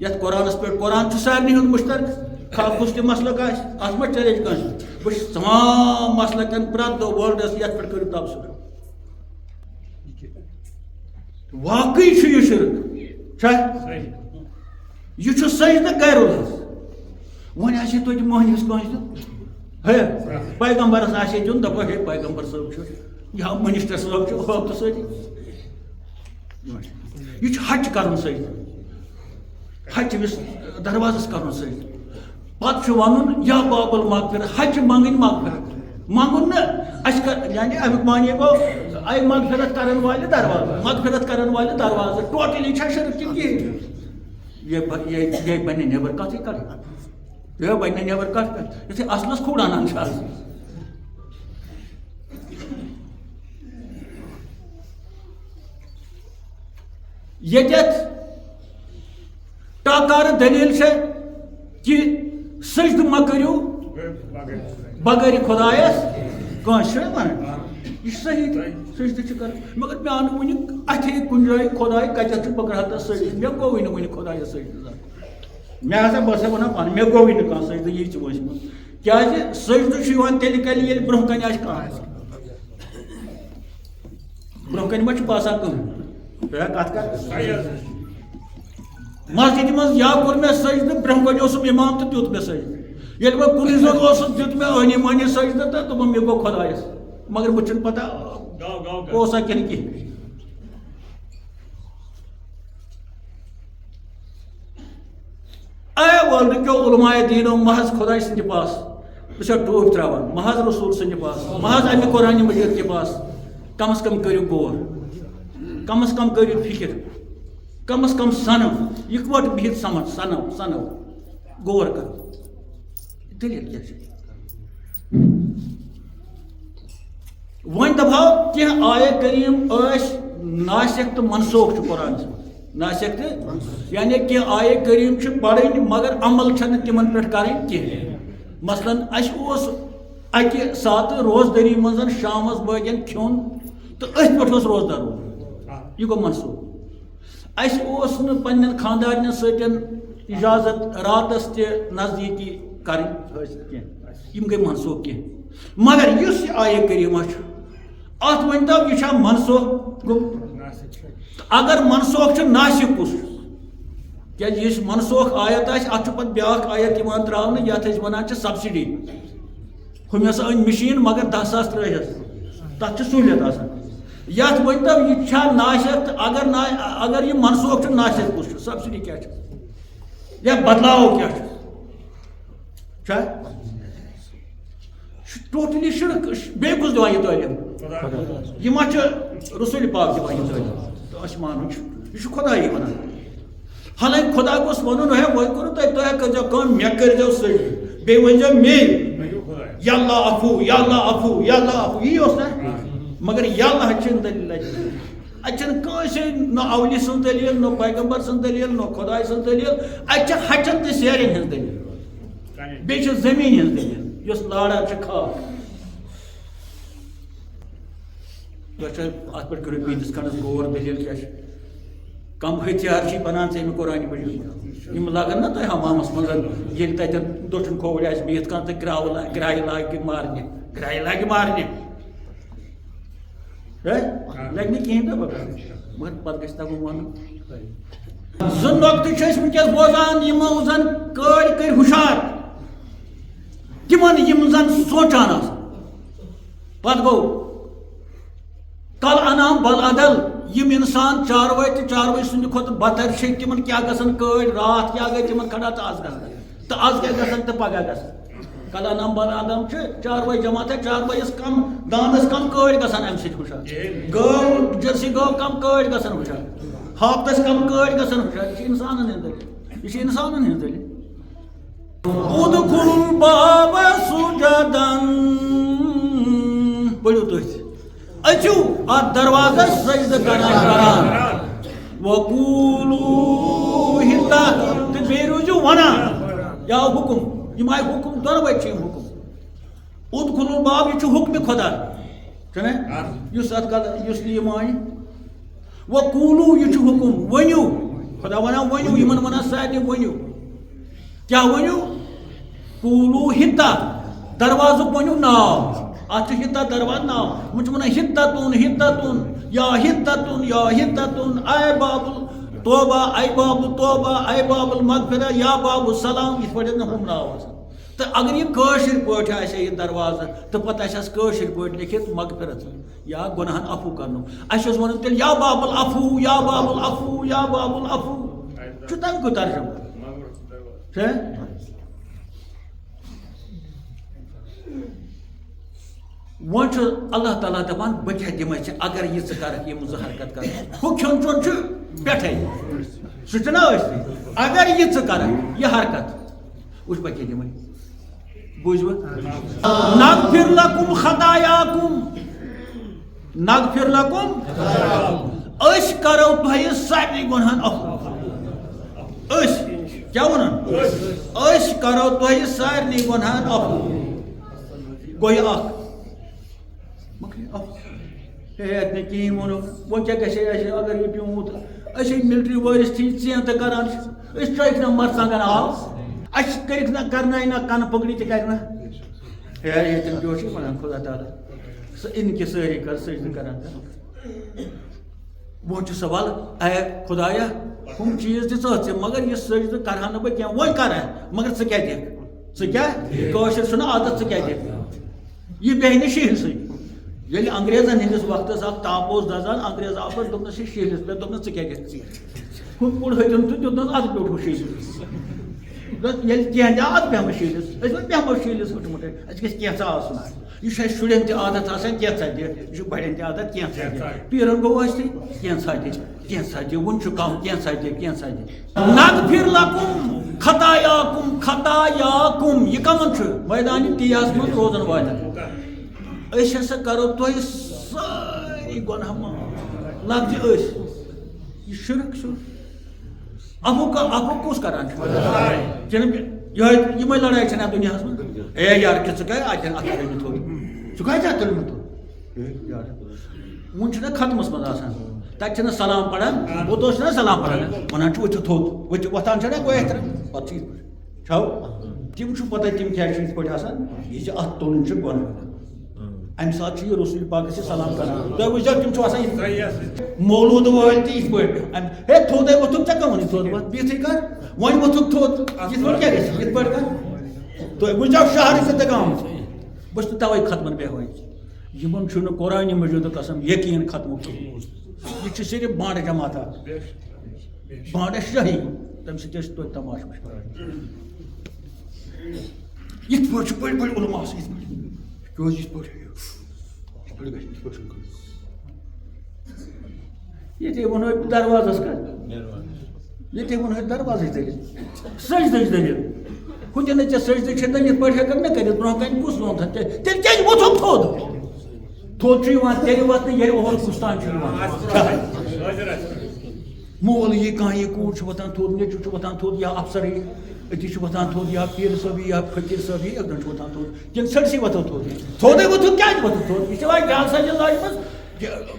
یتھ قرآنس پٮ۪ٹھ قرآن چھُ سارنٕے ہُنٛد مُشترک خاص کُس تہِ مسلک آسہِ اتھ ما چلے کٲنٛسہِ بہٕ چھُس تمام مسلکن پرٛٮ۪تھ دۄہ ورلڈس یتھ پٮ۪ٹھ کٔرِو تبصرٕ واقعی چھُ یہِ شرک چھا یہ چھُ سجدہ غیر اللہ وۄنۍ آسہِ توتہِ مٔہنِوِس کٲنٛسہِ دیُن ہے پیغمبرس آسہِ دیُن دپو ہے پیغمبر صٲب چھُ یا منسٹر صٲب چھُ ہوو تہٕ سۭتی یہ چھُ حج کرُن سجدہ حج أمِس دروازس کرُن سجدہ پتہٕ چھُ ونُن یا باب المغفرت حج منگٕنۍ مغفرت منگُن نہٕ اَسہِ کر یعنی امیُک معنی گوٚو اے مغفرت کرن والہِ دروازٕ مغفرت کرن والہِ دروازٕ ٹوٹلی چھا شرک کِنہٕ کِہیٖنۍ یہ بنہِ نٮ۪بر کتھٕے کرٕنۍ یہ بنہِ نٮ۪بر کتھ کرٕنۍ یِتھُے اصلس کھوڑ انان چھِ آز ییٚتٮ۪تھ ٹاکارٕ دلیٖل چھےٚ کہِ سجدٕ مہ کٔرِو بغٲرِ خۄدایس کٲنٛسہِ چھُنہ ونان یہ صحیح سجدٕ چھِ کران مگر مےٚ آو نہٕ وُنہِ اتھے کُنہِ جایہِ خۄداے کتٮ۪تھ چھُ بہٕ کرٕ تس سجدٕ مےٚ گوٚوٕے نہٕ وُنہِ خۄدایس سجدٕ مےٚ ہسا بہٕ ہسا ونان پانہٕ مےٚ گوٚوٕے نہٕ کانٛہہ سجدٕ یی چھُ ؤسمٕژ کیٛازِ سجدٕ چھُ یِوان تیٚلہِ کَلہِ ییٚلہِ برونٛہہ کَنہِ آسہِ کانٛہہ برونٛہہ کَنہِ ما چھُ باسان کٕہٕنۍ کتھ کر مسجدِ منٛز یا کوٚر مےٚ سجدٕ برونٛہہ کَنہِ اوسُم اِمام تہٕ دیُت مےٚ سجدٕ ییٚلہِ بہٕ کُنی زوٚن اوسُس دیُت مےٚ أنی مٲنی سجدٕ تہٕ دوٚپُن مےٚ گوٚو خۄدایس مگر بہٕ چھُنہٕ پتہ اوسا کِنہٕ کِہیٖنۍ اے ورلڈ کیو علماء دیٖنو محض خۄداے سٕنٛدِ پاس بہٕ چھُسا ٹوٗپۍ ترٛاوان محض رسوٗل سٕنٛدِ پاس محض امہِ قرآنہِ مجیٖد کہِ پاس کم از کم کٔرِو غور کم از کم کٔرِو فِکر کم از کم سنو یِکوٹہٕ بِہِتھ سمجھ سنو غور کر دلیٖل کیٛاہ چھِ وۄنۍ دپہو کینٛہہ آیے کریم ٲسۍ ناسِخ تہٕ منسوخ چھُ قرآنس منٛز ناسِخ تہٕ یعنی کینٛہہ آیے کریم چھِ پرٕنۍ مگر عمل چھنہٕ تِمن پٮ۪ٹھ کرٕنۍ کینٛہہ مثلاً اَسہِ اوس اکہ سات روزداری من شامس باغن کھون تو اتھ پہ روزدار روزن یہ گو منسوخ اس پن خاندارن ستن اجازت راتس تہ نزدیکی کریں یم گئی منسوخ کی مگر اس آیہ کریمہ ات ورنتو یہ منسوخ گو اگر منسوخ ناسک کس کیا منسوخ آیت ات پہ بیاکھ آیت تراؤن یت ونان سبسڈی ہمس ان مشین مگر 10,000 ترہس تک سہولیت آسان یت ورنتو یہ ناسک اگر یہ منسوخ ناسک کس سبسڈی کیا یا بدلاو کیا ٹوٹلی شرک بے کس دِوان یہ تعلیم یہ ما رسول پاک دِوان یہ تعلیم تو اس مانو یہ خدایی ونان حالانکہ خدا گوس ونن ہے وہ کرو تُہۍ کٔرزیو کٲم مےٚ کٔرزیو سۭتۍ بیٚیہِ ؤنزیو مے یاللہ عفو یاللہ عفو یاللہ عفو یی اوس نا مگر یاللہ چھنہٕ دلیل اتہِ چھنہٕ کٲنٛسے نہ اولی سٕنٛز دلیل نہ پیغمبر سٕنٛز دلیل نہ خداے سٕنٛز دلیل اتہِ چھِ ہچن تہٕ سیرٮ۪ن ہٕنٛز دلیل بیٚیہِ چھِ زٔمیٖن ہٕنٛز دلیل یۄس لاران چھِ کھاد ات پہ کرو بیس کھنڈس غور دلیل کیا کم ہتھیار بنان ژےٚ قرآن مجید یم لگن نا تہ حمامس من یل تتن دٹھن کھوڑ آسہِ بہت کان تو گرایہ لاگہِ مارنہِ گرایہ لاگہِ مارنہِ لگہِ نہٕ کہیٖنۍ تہٕ مگر پتہٕ گژھِ تگُن ونُن زٕ نۄقطہٕ چھِ أسۍ وٕنکٮ۪س بوزان یِمو زن کٲڑۍ کٔرۍ ہُشار تِمن یم زن سونچان آسان پتہٕ گوٚو کل انام بل عدل یم انسان چاروٲے تہٕ چاروٲے سٕنٛدِ کھۄتہٕ بدتر چھِ تِمن کیٛاہ گژھان کٲڑۍ راتھ کیٛاہ گٔے تِمن کھڑا تہٕ آز گژھان تہٕ آز کیٛاہ گژھان تہٕ پگاہ گژھان کل انام بل عدل چھِ چاروٲے جماعت چاروٲیِس کم دانس کم کٲڑۍ گژھان امہِ سۭتۍ ہُشار گٲو جرسی گٲو کم کٲڑۍ گژھان ہُشار ہاپتس کم کٲڑۍ گژھان ہُشار یہِ چھِ انسانن ہٕنٛز دٔلیٖل یہ انسانن ہٕنٛز دٔلیٖل ادخلوا الباب سجدا پٔرِو تُہۍ اچو ات دروازس سجدہ کران وقولوا حتا تو بیٚیہِ روٗزِو ونان یا حکم یم آیہِ حکم دۄنوے چھِ یم حکم ادخلوا الباب یہ چھُ حکمِ خدا چھُنہ یُس اتھ یُس نہٕ یہِ مانہِ وقولوا یہ چھُ حکم ؤنِو خدا ونان ؤنِو یمن ونان سارنٕے ؤنِو کیا ؤنِو قولوا حتا دروازُک ؤنِو ناو اتھ ہتا دروازٕ ناو وۄنۍ چھِ ونان ہتتُن ہتتُن یا ہتتُن یا ہتتُن اے باب التوبہ اے باب التوبہ اے باب المغفرہ یا باب السلام یِتھ پٲٹھۍ نہٕ ہُم ناو آسان تہٕ اگر یہِ کٲشِر پٲٹھۍ آسہِ یہِ دروازٕ تہٕ پتہٕ آسٮ۪س کٲشِر پٲٹھۍ لیکھِتھ مغفرت یا گۄناہن عفو کرنُک اَسہِ اوس ونُن تیٚلہِ یا باب العفو یا باب العفو یا باب العفو چھُ تَمہِ کُے ترجمہٕ وہ اللہ تعالیٰ دپان بہ کیا دمے اگر یہ ژٕ کرکھ یم زٕ حرکت کر ہُہ کھیون چون چھُ پٮ۪ٹھے سُہ چھُنہ ٲسۍ اگر یہ ژٕ کرکھ یہ حرکت وٕچھ بہ کیا دمے بوٗزوٕ نغفر لکم خطایاکم نغفر لکم أسۍ کرو تۄہہِ سارنٕے گۄنہن عفو أسۍ کیا ونان أسۍ کرو تۄہہِ سارنٕے گۄنہن عفو گوٚو اکھ ہے کہین ونو وہ کیا گژھِ اَسہِ اگر یہ پیوٗت أسۍ ملٹری وٲرِس تھی ژین تہِ کران أسۍ ترٲیِکھ نہ مرژانٛگن آب اَسہِ کٔرِکھ نہ کرنٲے نہ کنہٕ پٔکڑی تہِ کرِ نہ ہے ییٚتٮ۪ن پیوٚو چھِ ونان خدا تعالیٰ سُہ اِن کہِ سٲری کر سجدٕ کران وہ چھُ سوال اے خدایا ہُم چیٖز دِ ژٕ مگر یہِ سجدٕ کرہا نہٕ بہٕ کینٛہہ وۄنۍ کرٕ مگر ژٕ کیٛاہ دِکھ ژٕ کیٛاہ کٲشِر چھُنہ عادت ژٕ کیٛاہ دِکھ یہِ بیٚہہِ نہٕ شیٖلسٕے ییٚلہِ انگریزن ہٕنٛدِس وقتس اکھ تاپ اوس دزان انگریز آو پتہٕ دوٚپنس یہِ شیٖلس پٮ۪ٹھ دوٚپنس ژٕ کیٛاہ دِکھ ہُہ کوٚڑ ہتِم تہٕ دیُتنس اتھ پٮ۪ٹھ ہُہ شیٖلس ییٚلہِ کینٛہہ تہِ اتھ بیٚہمو شیٖلس أسۍ وۄنۍ بیٚہمو شیٖلس ہُٹمُٹے اَسہِ گژھِ کینٛژھا آسُن یہ چھُ اَسہِ شُرٮ۪ن تہِ عادت آسان کینٛژھا دِ یہِ چھُ بڑٮ۪ن تہِ عادت کینٛژھا دِ پیٖرن گوٚو اَسہِ تہِ کینٛژھا دِ کینٛژھا دِ وُنہِ چھُ کم کینٛژھا دِ کینٛژھا دِ نغفر لکم خطایاکم خطایاکم یہ کمن چھُ مٲدانہِ تیٖہس منٛز روزن والٮ۪ن أسۍ ہسا کرو تۄہہِ سٲری گۄناہ معاف لفظِ أسۍ یہِ شرک چھُ عفو کُس کران چھُ یِمے لڑٲے چھنہ دُنیاہس منٛز اے یار کہ ژٕ کیٛازِ اتٮ۪ن اتھ ترٛٲومٕتۍ تھوٚد ژٕ کیٛازِ اتھ ترٛٲومٕتۍ تھوٚد اے یار وۄنۍ چھُنہ ختمس منٛز آسان تتہِ چھِنہٕ سلام پران پوٚتُس چھِنہ سلام پران ونان چھِ ؤتھِو تھوٚد ؤتھِو وۄتھان چھِنہ گوٚو احترام پتہٕ چھِ یِتھ پٲٹھۍ چھو تِم چھُ پتہ تِم کیٛازِ چھِ یِتھ پٲٹھۍ آسان یہِ چھِ اتھ تُلُن چھُ گۄناہ امہِ ساتہٕ چھُ یہِ رسول پاکس چھِ سلام کران تُہۍ وٕچھزیو تِم چھِ آسان یِتھ پٲٹھۍ مولوٗد وٲلۍ تہِ یِتھ پٲٹھۍ ہے تھوٚد ہے ووٚتھُکھ ژےٚ کم ووٚنُے تھوٚد وۄتھ بِہتھٕے کر وۄنۍ ووٚتھُکھ تھوٚد یِتھ پٲٹھۍ کیٛاہ گژھِ یِتھ پٲٹھۍ کر تُہۍ وٕچھزیو شہرٕ چھِ تہِ آمٕژ بہٕ چھُس نہٕ تَوَے ختمن بیٚہوان یِمن چھُنہٕ قرآنِ مجیٖدُک قسم یقیٖن ختمُک کِہیٖنۍ یہِ چھُ صرف بانڈٕ جماعت بانڈس شٲہی تَمہِ سۭتۍ ٲسۍ توتہِ تماشہٕ وٕچھان یِتھ پٲٹھۍ چھُ بٔڑۍ بٔڑۍ علما آسان یِتھ پٲٹھۍ کیٛاہ یِتھ پٲٹھۍ ییٚتے وَنو دروازس کر ییٚتے وَنو دروازٕچ دٔلیٖل سجدٕچ دٔلیٖل ہُتہِ نہٕ ژےٚ سجدٕ چھِ دٔلیٖل یِتھ پٲٹھۍ ہٮ۪ککھ نہٕ کٔرِتھ برونٛہہ کَنہِ کُس ووٚن تیٚلہِ کیٛازِ ووٚتھُکھ تھوٚد تھوٚد چھُ یِوان تیٚلہِ وَتھنہٕ ییٚلہِ اورٕ کُستان چھُ یِوان مول یی کانٛہہ یہِ کوٗر چھِ وۄتھان تھوٚد نیٚچوٗ چھُ وۄتھان تھوٚد یا افسر یی أتی چھُ وۄتھان تھوٚد یا پیٖر صٲب یی یا فقیٖر صٲب یی اَکدم چھُ وۄتھان تھوٚد کِنہٕ سٲرسٕے وۄتھو تھوٚد تھوٚدٕے ووٚتھُکھ کیٛازِ ووٚتھُکھ تھوٚد یہِ چھِ وۄنۍ جالسٲجی لاجمٕژ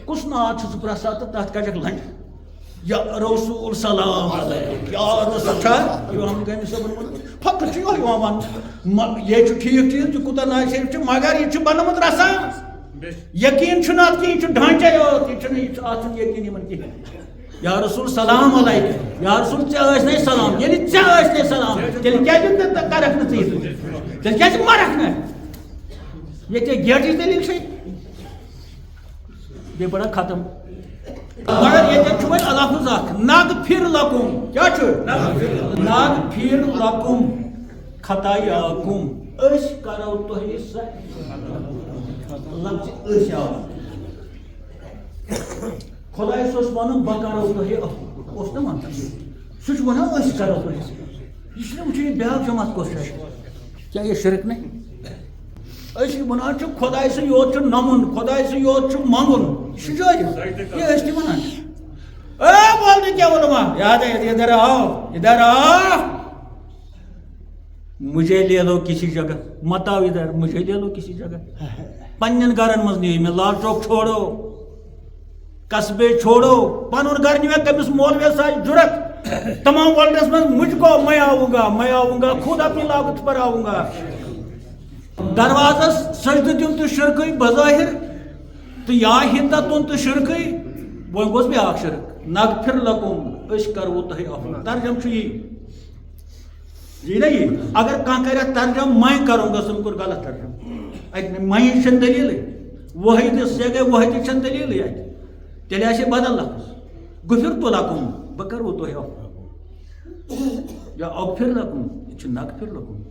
کُس ناو چھُ ژٕ پرٛژھان تہٕ تَتھ کَڑکھ لنٛجہِ یا رسول سلام یا رسول چھا اِمام غنی صٲبن ووٚنمُت فخر چھُ یِہوے یِوان وَننہٕ یے چھُ ٹھیٖک ٹھیٖک ژٕ کوٗتاہ ناو شریٖف چھُ مگر یہِ چھُ بنومُت رسام یقیٖن چھُنہٕ اَتھ کِہیٖنۍ یہِ چھُ ڈھانچے یوت یہِ چھُنہٕ اَتھ چھُنہٕ یقیٖن یِمن کِہیٖنۍ یا رسول سلام علیکم یا رسول ژےٚ ٲسۍ نے سلام ییٚلہِ ژےٚ ٲسۍ نے سلام تیٚلہِ کیٛازِ کرکھ نہٕ ژٕ یِتھ تیٚلہِ کیٛازِ مرکھ نہٕ ییٚتہِ گیٹٕچ دٔلیٖل چھے بیٚیہِ پَران ختم مگر ییٚتٮ۪ن چھُ وۄنۍ لفظ اکھ نغفر لکم کیٛاہ چھُ نغفر لکم خطایاکم أسۍ کرو تۄہہِ سۄ لفظ أسۍ آو خۄدایس اوس وَنُن بہٕ کرو تۄہہِ اوس نہ وَنان سُہ چھُ وَنان أسۍ کرو تۄہہِ یہِ چھُنہٕ وٕچھُن یہِ بیٛاکھ جماعت کۄس چھِ کیٛاہ یہِ شرک نہیں أسۍ وَنان چھِ خۄداے سٕے یوت چھُ نَمُن خۄداے سٕے یوت چھُ منٛگُن یہِ چھُ جٲیِز یہِ أسۍ تہِ وَنان چھِ اے بولنے کیا بولوا یاد ہے ادھر آؤ مجھے لے لو کسی جگہ مت آؤ ادھر مجھے لے لو کسی جگہ پنٛنٮ۪ن گرن منٛز نِیو مےٚ لال چوک چھوڑو قصبے چھوڑو پنُن گھر نِوے کٔمِس مولوِیس آسہِ ضوٚرتھ تمام ورلڈس منٛز مجھ کو میں آؤں گا خود اپنی لاگت پر آؤں گا دروازس سجدٕ دیُن تہٕ شرکٕے بظٲہر تہٕ یا ہِنٛدا تُن تہٕ شرکٕے وۄنۍ گوٚژھ بیٛاکھ شرک نغفر لکم أسۍ کرو تۄہہِ اَفُن ترجم چھُ یی نا یی اگر کانٛہہ کرِ اتھ ترجم میں کروں گا سُہ کوٚر غلط ترجم اتہِ میں چھنہٕ دٔلیٖلٕے وٲحِد سے گٔے وٲحِد چھنہٕ دٔلیٖلٕے اتہِ تیٚلہِ آسہِ بدل لفظ غفر تو لکم بہٕ کرو تۄہہِ اَفُن یا اغفر لکم یہِ چھُ نغفر لکم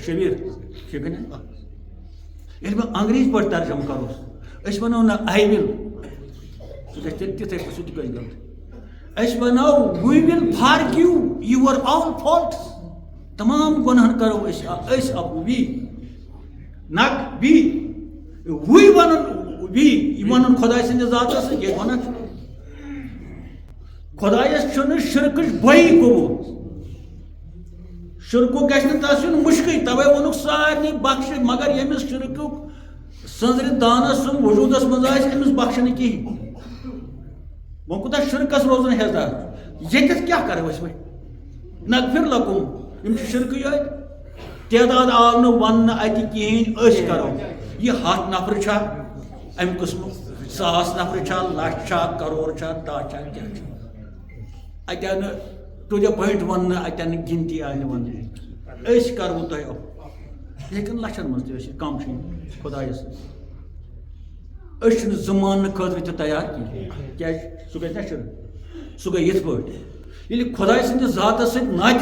شبیٖر ٹھیٖک نا ییٚلہِ بہٕ انگریٖزۍ پٲٹھۍ ترجم کروس أسۍ وَنو نہٕ آی وِل سُہ گژھِ تیٚلہِ تِتھٕے پٲٹھۍ سُہ تہِ گژھِ غلط أسۍ وَنو وی ول فارگیو یور آل فالٹس تمام گۄنہن کرو أسۍ وی نگ وی وی وَنُن وی یہِ وَنُن خۄداے سٕنٛدِس ذاتس سۭتۍ ییٚتہِ وَنان چھُ خۄدایس چھُنہٕ شرکٕچ بٔے قبوٗل شرکُک گژھِ نہٕ تس یُن مُشکٕے تَوَے ووٚنُکھ سارنٕے بخشہِ مگر ییٚمِس شرکُک سٕنٛزرِ دانس سُنٛد وجوٗدس منٛز آسہِ أمِس بخشہِ نہٕ کِہیٖنۍ وۄنۍ کوٗتاہ شرکس روزُن ہیٚزدار ییٚتٮ۪تھ کیٛاہ کرو أسۍ وۄنۍ نغفر لکم یِم چھِ شرکٕے یٲتۍ تعداد آو نہٕ وننہٕ اتہِ کِہیٖنۍ أسۍ کرو یہِ 100 نفر چھا امہِ قٕسمُک 1000 نفر چھا لچھ چھا کرور چھا دہ چھا کیٛاہ چھا اتہِ آو نہٕ ٹُو دِ پویِنٹ وننہٕ اتہِ آو نہٕ گنتی آیہِ نہٕ وننہٕ أسۍ کرو تۄہہِ لیکن لچھن منٛز تہِ ٲسۍ کم چھِ خۄدایس أسۍ چھِنہٕ زٕ ماننہٕ خٲطرٕ تہِ تیار کینٛہہ کیٛازِ سُہ گژھِ نا شُرک سُہ گٔے یِتھ پٲٹھۍ ییٚلہِ خۄداے سٕنٛدِس ذاتس سۭتۍ نعتِ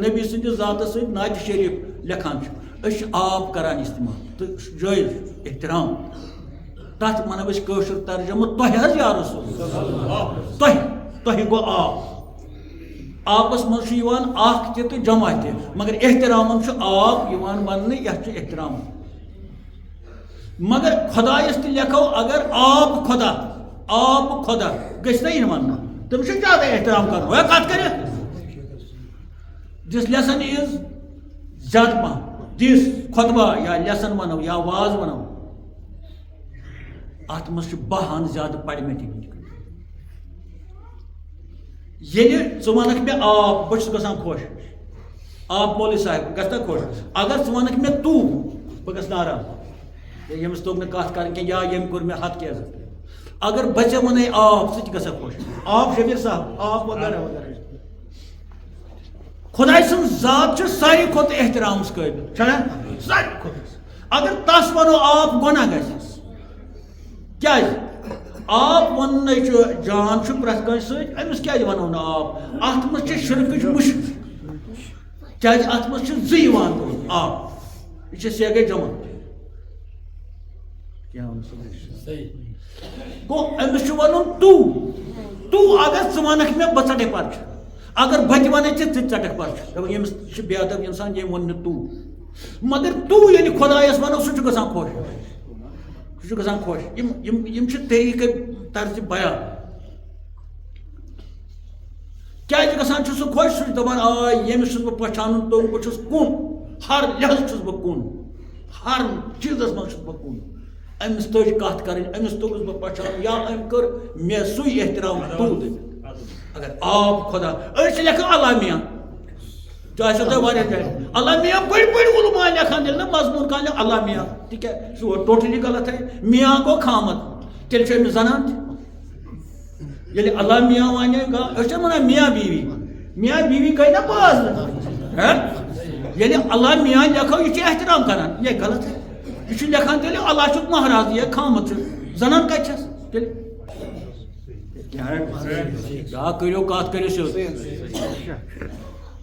نبی سٕنٛدِس ذاتس سۭتۍ نعتِ شریٖف لیکھان چھِ أسۍ چھِ آب کران استعمال تہٕ جٲیز احترام تتھ ونو أسۍ کٲشُر ترجمہٕ تۄہہِ حظ یا رسول تۄہہِ گوٚو آب آبس منٛز چھُ یِوان اکھ تہِ تہٕ جمع تہِ مگر احترامن چھُ آب یِوان وننہٕ یتھ چھُ احترام مگر خۄدایس تہِ لیکھو اگر آب خۄدا گژھِ نا یِنہٕ وننہٕ تٔمِس چھُ زیادٕ احترام کرُن ہے کتھ کٔرِتھ دِس لیسن از زیادہ پہم دس خطبہ یا لیسن ونو یا واز ونو ات مز 12 زیادہ پڑھمت ییٚلہِ ژٕ وَنکھ مےٚ آب بہٕ چھُس گژھان خۄش آب مولوی صاحب گژھِ نا خۄش اگر ژٕ وَنکھ مےٚ تو بہٕ گژھٕ ناراض ییٚمِس توٚگ نہٕ کَتھ کَرٕنۍ کینٛہہ یا ییٚمۍ کوٚر مےٚ حد کیٛازِ اگر بہٕ ژےٚ وَنَے آب ژٕ تہِ گژھکھ خۄش آب شبیٖر صاحب آب وغیرہ وغیرہ خۄداے سٕنٛز ذات چھِ ساروی کھۄتہٕ احترامس قٲبِل چھنا ساروی کھۄتہٕ اگر تس وَنو آب گۄناہ گژھٮ۪س کیٛازِ آب وننے جان پرٛٮ۪تھ کٲنٛسہِ سۭتۍ أمِس کیٛازِ وَنو نہٕ آب اَتھ منٛز چھِ شِرکٕچ مُشک کیٛازِ اَتھ منٛز چھِ زٕ یِوان آب یہِ چھِ سیگے جمع گوٚو أمِس چھُ وَنُن تو اگر ژٕ وَنکھ مےٚ بہٕ ژَٹے پرچہِ اگر بہٕ تہِ وَنے ژےٚ ژٕ تہِ ژَٹکھ پرچہِ ییٚمِس چھِ بے ادب اِنسان ییٚمۍ ووٚن نہٕ تو مگر تو ییٚلہِ خۄدایَس وَنو سُہ چھُ گژھان خۄش سُہ چھُ گژھان خۄش یِم چھِ طریٖقے طرزِ بیان کیٛازِ گژھان چھُ سُہ خۄش سُہ چھُ دَپان آ ییٚمِس چھُس بہٕ پہچانُن تو بہٕ چھُس کُن ہر لحاظ چھُس بہٕ کُن ہر چیٖزَس منٛز چھُس بہٕ کُن أمِس تٔج کَتھ کَرٕنۍ أمِس توٚگُس بہٕ پہچانُن یا أمۍ کٔر مےٚ سُے احترام تو دِتھ اگر آب خۄدا أڑۍ چھِ لیکھان اللہ میاں تۄہہِ آسیو تۄہہِ واریاہ جایہِ اللہ میاں بٔڑۍ بٔڑۍ علما لیکھان ییٚلہِ نہٕ مضموٗن کانٛہہ لیکھِ اللہ میاں تِکیٛازِ سُہ گوٚو ٹوٹلی غلط ہے میاں گوٚو خامد تیٚلہِ چھُ أمِس زنان تہِ ییٚلہِ اللہ میاں وَنہِ أسۍ چھِ وَنان میاں بیوی گٔے نا باز ییٚلہِ اللہ میاں لیکھو یہِ چھُ احترام کران یہِ غلط ہے یہِ چھُ لیکھان تیٚلہِ اللہ چھُکھ مہراز یہِ خامد چھُ زنان کَتہِ چھَس تیٚلہِ کٔرِو کَتھ کٔرِو سیوٚد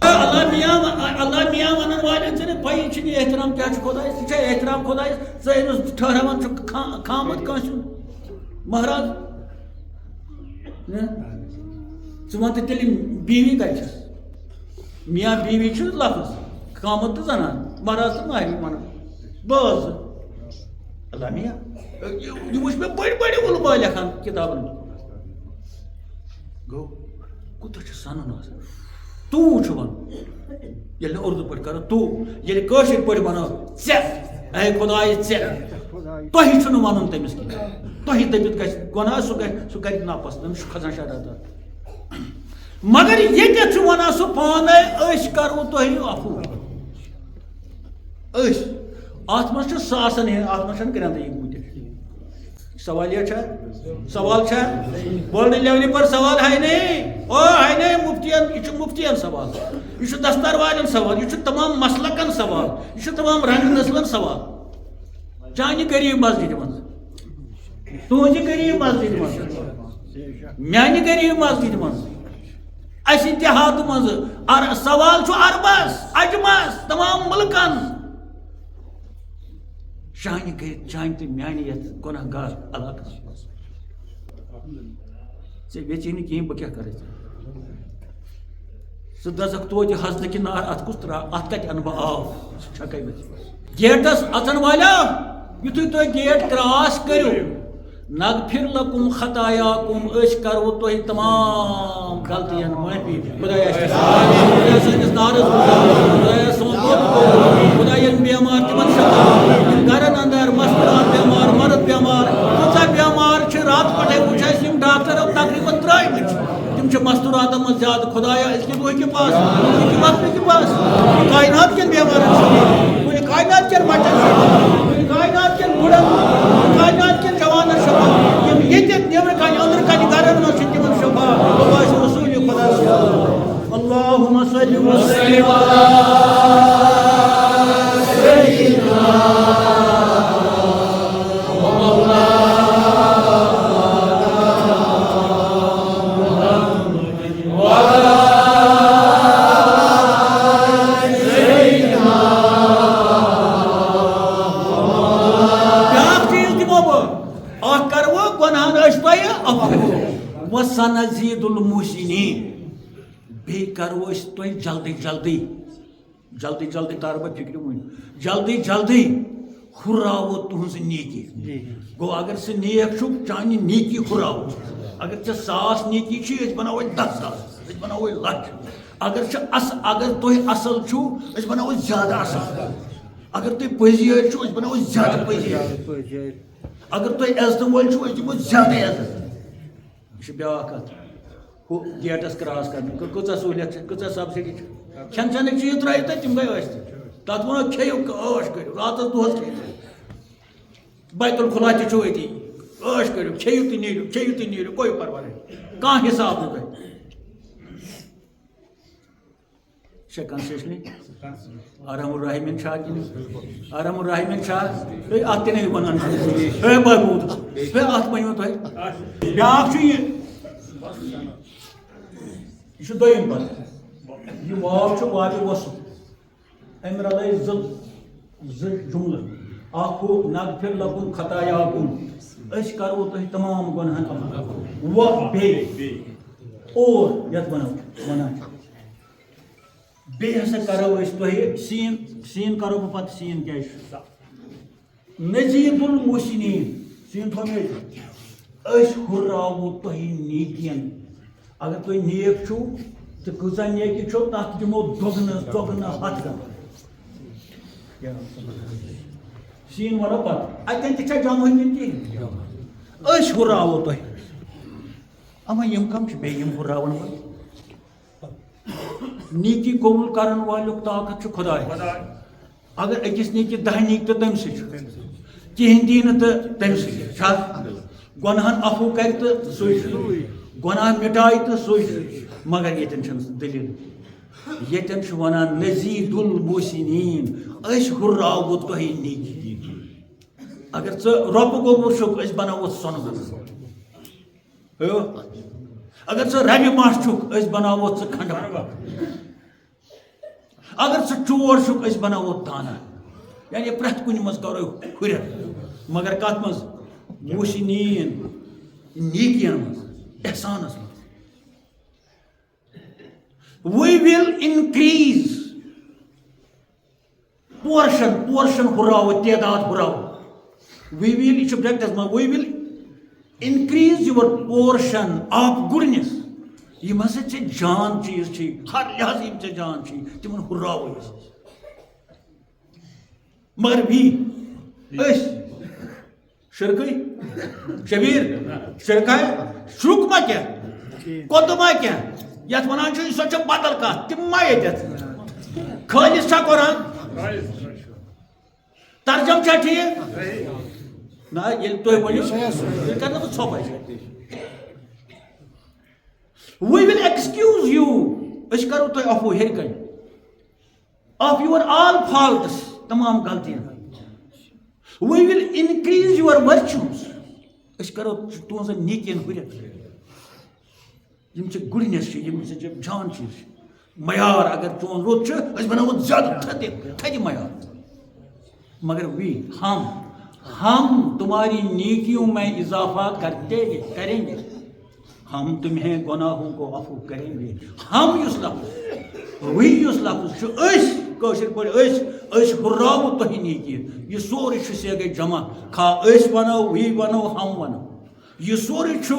اللہ میاں ونن والٮ۪ن ژےٚ نہٕ پَیی چھِنہٕ احترام کیٛاہ چھُ خۄدایَس ژٕ چھےٚ احترام خۄدایَس ژٕ أمِس ٹھہراوان چھُکھ خامد کٲنٛسہِ ہُنٛد مہراز ژٕ وَن تہٕ تیٚلہِ بیوی کَتہِ چھَس میاں بیوی چھُ لفظ خامد تہٕ زنان مہراز تہٕ مہرٮ۪ن وَنان باز اللہ میاں یہِ وٕچھ مےٚ بٔڑۍ بٔڑۍ علما لیکھان کِتابن منٛز گوٚو کوٗتاہ چھُ سَنُن آسان تو چھُ وَنُن ییٚلہِ نہٕ اُردو پٲٹھۍ کَرو تو ییٚلہِ کٲشِر پٲٹھۍ وَنو ژےٚ اے خۄداے ژےٚ تۄہہِ چھُنہٕ وَنُن تٔمِس کینٛہہ تۄہہِ دٔپِتھ گژھِ گۄناہ سُہ کَرِ ناپَسنٛد تٔمِس چھُ کھسان شرارت مگر ییٚتٮ۪تھ چھُ وَنان سُہ پانے أسۍ کَرو تۄہہِ عفوٗ أسۍ اَتھ منٛز چھُ ساسَن ہِنٛدۍ اَتھ منٛز چھَنہٕ گرٛٮ۪ندٕے کۭتیاہ سوال چھا سوال چھا ورلڈ لیولہِ پر سوال ہے نہیں مفتین یہ مفتین سوال یہ دستار والن سوال یہ تمام مسلکن سوال یہ تمام رنگ نسلن سوال چانہ غریب مسجد من تہذ غریب مسجد من میانہ غریب مسجد من اس اتحاد من سوال عربس اجمس تمام ملکن چانہ چانہ تو میانہ یتھ گناہ گار علاقس ژےٚ ویژی نہٕ کِہیٖنۍ بہٕ کیٛاہ کَرٕ ژٕ دَزَکھ توتہِ حضرٕ کہِ نار اَتھ کُس ترٛاو اَتھ کَتہِ اَنہٕ بہٕ آب سُہ چھَکَے ؤتھِتھ گیٹَس اَژَن والیو یُتھُے تُہۍ گیٹ کرٛاس کٔرِو نغفر لکم خطایاکم أسۍ کَرو تۄہہِ تمام غلطیَن معٲفی خۄدایا خۄدایا سٲنِس نارَس خۄدایا سون خۄدایا یِم بٮ۪مار تِمن شفا یِم گَرَن اَندر مستورات بٮ۪مار مرد بٮ۪مار کۭژاہ بٮ۪مار چھِ راتہٕ پٮ۪ٹھَے وٕچھ اَسہِ یِم ڈاکٹَرو تقریٖباً ترٛٲیمٕتۍ چھِ تِم چھِ مستوراتَن منٛز زیادٕ خۄدایا أزکہِ دۄہ کہِ پاس أزکہِ وقتہٕ کہِ پاس کاینات کٮ۪ن بٮ۪مارَن شفا کُنہِ کاینات کٮ۪ن بَچَن شفا کُنہِ کاینات کٮ۪ن بُڑن کاینات کٮ۪ن جوانَن شفا یِم ییٚتٮ۪تھ نیٚبرٕ کَنہِ أنٛدرٕ کَنہِ گَرَن منٛز چھِ تِمن شفا باسہِ رسوٗلِ خۄدا اللہُمَ صَلِّ وَسَلِّمْ عَلَىٰ سَيِّدِنَا وَسَنَزِيدُ الْمُحْسِنِينَ بیٚیہِ کَرو أسۍ تۄہہِ جلدی تارٕ بہٕ فِکرِ وٕنۍ جلدی ہُراوو تُہٕنٛز نیکی گوٚو اگر ژٕ نیک چھُکھ چانہِ نیکی ہُراوو اگر ژےٚ 1000 نیکی چھِ أسۍ بناوو 10,000 أسۍ بناوو لچھ اگر تُہۍ اصل چھُو أسۍ بناوو زیادٕ اصل اگر تُہۍ پٔزۍ یٲرۍ چھُو أسۍ بناوو زیادٕ پٔزۍ یٲرۍ اگر تُہۍ عزتہٕ وٲلۍ چھُو أسۍ دِمو زیادٕ عزت یہِ چھِ بیٛاکھ کتھ ہُہ گیٹس کراس کرنہٕ کۭژاہ سہوٗلیت چھِ کۭژاہ سبسڈی چھِ کھٮ۪ن چٮ۪نٕکۍ چیٖز ترٛٲیِو تُہۍ تِم گٔے ٲسۍ تتھ وَنو کھیٚیِو عٲش کٔرِو راتس دۄہس کھیٚیِو بیت الخلا تہِ چھُو أتی عٲش کٔرِو کھیٚیِو تہِ نیٖرِو کوئی پرواے نہیں کانٛہہ حساب نہٕ تۄہہِ چھا کنسیشنٕے آرام الراحمین چھا کِنہٕ آرام الراحمین چھا ہے اتھ تہِ نَے وَنان ہے محموٗد ہے اتھ ؤنِو تۄہہِ بیٛاکھ چھُ یہِ چھُ دوٚیِم پتہٕ یہِ واو چھُ واوِ وصل أمۍ رلٲے زٕ جملہٕ اکھ ہُہ نغفر لکم خطایاکم أسۍ کرو تۄہہِ تمام گۄنہن عفو و بیٚیہِ اور یتھ ونان چھِ بیٚیہِ ہسا کرو أسۍ تۄہہِ سیٖن کرو بہٕ پتہٕ سیٖن کیٛازِ چھُ نزیٖد المحسنیٖن سیٖن تھوٚو مےٚ أسۍ ہُرراوو تۄہہِ نیٖکین اگر تُہۍ نیک چھُو تہٕ کۭژاہ نیکی چھو تتھ دِمو دۄگنہٕ ہتھ گنہٕ سیٖن ونو پتہٕ اتٮ۪ن تہِ چھا جمع کِنہٕ کِہیٖنۍ أسۍ ہُرراوو تۄہہِ اما یِم کم چھِ بیٚیہِ یِم ہُرراون وٲلۍ نیکی قبول کرن والیُک طاقت چھُ خۄدایس اگر أکِس نیکی 10 نیک تہٕ تٔمۍ سۭتۍ چھُ کِہیٖنۍ دی نہٕ تہٕ تٔمۍ سۭتۍ چھا گۄنہن عفو کرِ تہٕ سُے چھُ گۄناہ مٹایہِ تہٕ سُے چھُ مگر ییٚتٮ۪ن چھنہٕ دٔلیٖل ییٚتٮ۪ن چھُ ونان نزیٖد المحسنیٖن أسۍ ہُرراوو تۄہہِ نیکی اگر ژٕ رۄپہٕ گوٚبُر چھُکھ أسۍ بناوو سۄنہٕ اگر ژٕ ربہِ ماش چھُکھ أسۍ بناوو ژٕ کھنڈٕ اگر ژٕ چور چھُکھ أسۍ بناوو دانا یعنی پرٛٮ۪تھ کُنہِ منٛز کرو ہُرٮ۪ر مگر کتھ منٛز محسنیٖن نیکین منٛز احسانس منٛز we will increase portion ہُراوو تعداد ہُراوو we will یہِ چھُ برٛٮ۪کٹس منٛز we will increase your portion of goodness یِم ہسا ژےٚ جان چیٖز چھِ ہر لحاظ یِم ژےٚ جان چھِ تِمن ہُراوو أسۍ مگر أسۍ شرکٕے شبیٖر شرکاے شرک ما کیٚنٛہہ کوٚدٕ ما کیٚنٛہہ یتھ ونان چھِ سۄ چھِ بدل کتھ تِم ما ییٚتٮ۪تھ خٲلِص چھا قرآن ترجم چھا ٹھیٖک نہ ییٚلہِ تُہۍ ؤنِو تیٚلہِ کرٕ نہٕ بہٕ ژھۄپے we will excuse you أسۍ کرو تۄہہِ عفو ہیٚرِ کنہِ of your all faults تمام غلطین we will increase your virtues أسۍ کرو تُہنٛزن نیکین ہُرٮ۪ر یِم چھِ گُڈنٮ۪س چھِ یِم چھِ جان چیٖز چھِ معیار اگر چون رُت چھُ أسۍ بناوو زیادٕ تھدِ معیار مگر ہم تمہاری نیکیوں میں اضافہ کریں گے ہم تمہیں گناہوں کو عفو کریں گے ہم یُس لفظ یُس لفظ چھُ أسۍ کٲشِر پٲٹھۍ أسۍ ہُرراوو تۄہہِ نیکی یہِ سورُے چھُ سیگے جمع کھا أسۍ ونو وی ونو ہم ونو یہِ سورُے چھُ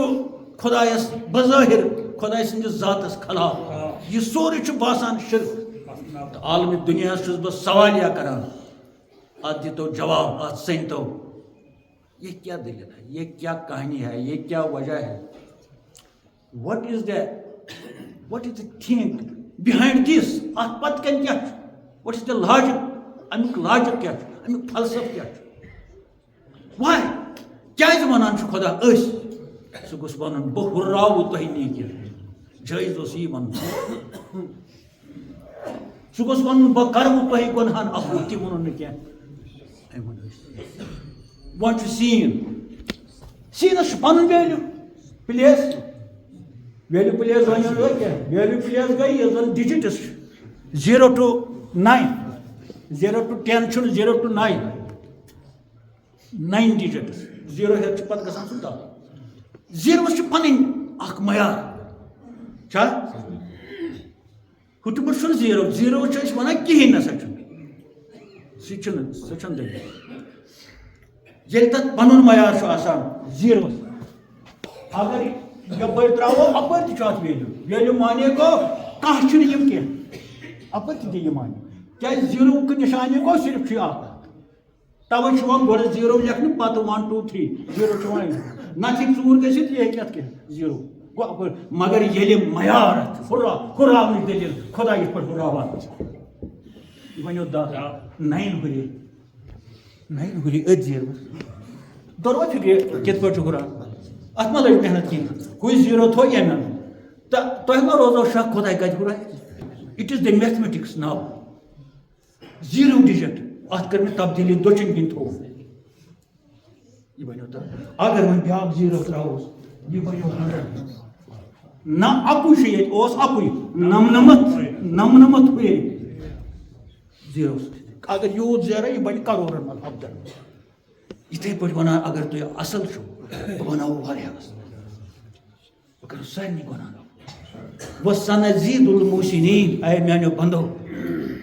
خۄدایس بظٲہر خۄداے سٕنٛدِس ذاتس خلاف یہِ سورُے چھُ باسان شرک تہٕ عالمِ دُنیاہس چھُس بہٕ سوالیہ کران اتھ دِتو جواب اتھ سٔنۍتو یہ کیا دلیل ہے یہ کیا کہانی ہے یہ کیا وجہ ہے what is the thing behind this اتھ پتہٕ کَنہِ کیٛاہ چھُ what is the logic امیُک لاجِک کیٛاہ چھُ امیُک فلسفہٕ کیٛاہ چھُ why کیٛازِ ونان چھُ خۄدا أسۍ سُہ گوٚژھ ونُن بہٕ ہُرراوو تۄہہِ نیکی جٲیز اوس یی ونُن سُہ گوٚژھ ونُن بہٕ کرو تۄہہِ گۄنہن عفو تہِ ووٚنُن نہٕ کینٛہہ أمۍ ووٚن أسۍ وۄنۍ چھُ سیٖنس چھُ پنُن ویلیوٗ پلیس ویلیوٗ پلیس ونیو نہٕ کینٛہہ ویلیوٗ پلیس گٔے یۄس زن ڈِجٹٕس چھِ 0 to 9 0 to 10 چھُنہٕ 0 to 9 9 ڈِجٹٕس 0 ہٮ۪تھ چھُ پتہٕ گژھان سُہ 10 0 چھُ پنٕنۍ اکھ معیار چھا ہُتھ پٲٹھۍ چھُنہٕ 0 چھِ أسۍ ونان کِہیٖنۍ نسا چھُنہٕ سُہ چھُنہٕ دٔلیٖل ییٚلہِ تتھ پنُن معیار چھُ آسان 0 اگر یپر تراو اپر تہ ویلیو ویلیو مانے گو کھانا چھ کی اپر تہ یہ مانے کیا زیرو نشانے گو صرف اخ توے گوڑ زیرو لکھن پتہ 1 2 3 زیرو نت ژور گژھِتھ یہ ہیٚکہِ کینٛہہ زیرو گو اپر مگر ییٚلہِ معیار ہُراونٕچ دٔلیٖل خۄدا یِتھ پٲٹھۍ ہُراوان یہ ونیو 9 ہُری أتھۍ زیٖرو دۄنوے فِکرِ کِتھ پٲٹھۍ چھُ ہُران اتھ ما لٔج محنت کینٛہہ ہُہ زیٖرو تھوٚو ییٚمٮ۪ن تہٕ تۄہہِ ما روزو شک خۄداے کتہِ ہُرایہِ it is the mathematics now zero digit اتھ کٔر مےٚ تبدیٖلی دٔچھِنۍ کِنۍ تھوٚو یہ ونیو اگر وۄنۍ بیٛاکھ زیٖرو تراووس یہ بنیو 100 نہ اکُے چھُ ییٚتہِ اوس اکُے نمنمتھ ہوے زیٖرو اگر یوٗت زیرو یہ بنہِ کرورن منٛز افدر یِتھے پٲٹھۍ ونان اگر تُہۍ اصل چھُو بہٕ بناوو واریاہس بہٕ کرٕ سارنٕے گۄناہ وسنزید المحسنین اے میانیو بندو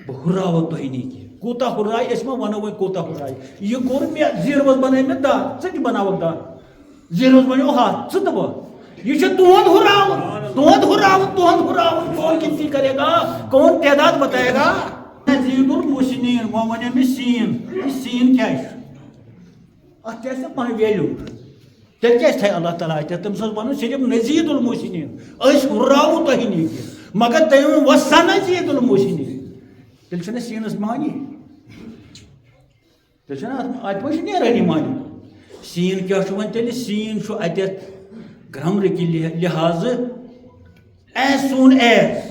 بہٕ ہُراوو تۄہہِ نِش کوٗتاہ ہُرایہِ أسۍ ما ونو وۄنۍ کوٗتاہ ہُرایہِ یہِ کوٚر مےٚ زیٖروس بنٲے مےٚ 10 ژٕ تہِ بناوکھ 10 زیٖروس بنیو 100 ژٕ تہٕ بہٕ یہ چھُ تُہُنٛد ہُراوُن کون کتنی کرے گا کون تعداد بتائے گا زید المحسنین وہ ونیو مےٚ سین یہ سین کیٛاہ چھُ اتھ کیٛاہ چھِ پنٕنۍ ویلیوٗ تیٚلہِ کیٛازِ تھایہِ اللہ تعالیٰ اتٮ۪تھ تٔمِس اوس ونُن صرف نزید المحسنین أسۍ ہُراوو تۄہہِ نِش مگر تٔمۍ ووٚن وسنزید المحسنین تیٚلہِ چھُنہ سیٖنس معنی تیٚلہِ چھُنہ اتہِ ما چھُ نیرٲنی معنی سین کیٛاہ چھُ وۄنۍ تیٚلہِ سین چھُ اتٮ۪تھ گرامرٕکہِ لحاظہٕ ایز سون ایز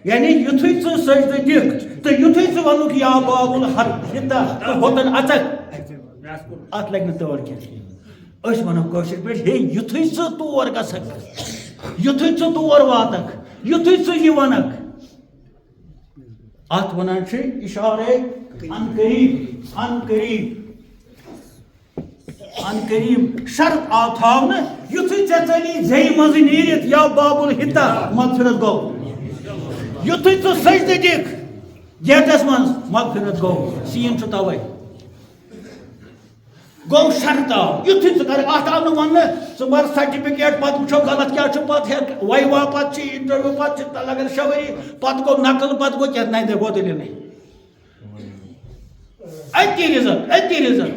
یعنی یُتھُے ژٕ سجدٕ دِکھ تہٕ یُتھُے ژٕ وَنُکھ یا بابُل حرتا تہٕ ہوٚتن اژکھ اتھ لگہِ نہٕ تٲر کینٛہہ أسۍ وَنو کٲشِر پٲٹھۍ ہے یُتھُے ژٕ تور گژھکھ یُتھُے ژٕ تور واتکھ یُتھُے ژٕ یہِ وَنکھ اتھ وَنان چھِ اِشارے ان قریب شرط آو تھاونہٕ یُتھُے ژےٚ ژٔلی زیٚیہِ منٛزٕ نیٖرِتھ یا بابُل حِتا مغفرت گوٚو یُتھُے ژٕ سجدٕ دِکھ گیٹس منٛز مغفرت گوٚو سیٖن چھُ تَوَے گوٚو شرط آو یُتھُے ژٕ کَرکھ اتھ آو نہٕ وننہٕ ژٕ بَر سرٹِفِکیٹ پتہٕ وٕچھو غلط کیٛاہ چھُ پتہٕ ہٮ۪کھ وایوا پتہٕ چھِ انٹرویو پتہٕ چھِ لگان 6 ؤری پتہٕ گوٚو نقل پتہٕ گوٚو کیٛاہ نَے گوٚو دٔلیٖلٕے أتی رِزن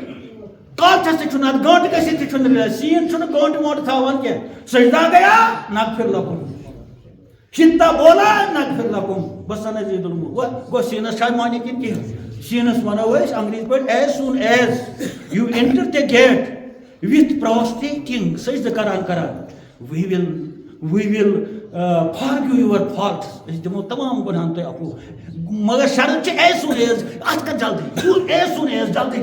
کالچس تہِ چھُنہٕ اتھ گٲنٛٹہٕ گٔژھِتھ تہِ چھُنہٕ سیٖن چھُنہٕ گٲنٛٹہٕ وٲنٛٹہٕ تھاوان کینٛہہ سجدہ گیا نغفر لکم حِتا بولا نغفر لکم وسنزید المحسنین گوٚو سیٖنس چھا معنی کِنہٕ کینٛہہ سیٖنس ونو أسۍ انگریزی پٲٹھۍ ایز سون ایز یوٗ اینٹر دِ گیٹ وِتھ پراسٹریٹنگ سجدٕ کران وی ول فارگیو یور فالٹس أسۍ دِمو تمام گۄناہن تۄہہِ عفو مگر شرط چھِ ایز سون ایز اتھ کر جلدی ایز سون ایز جلدی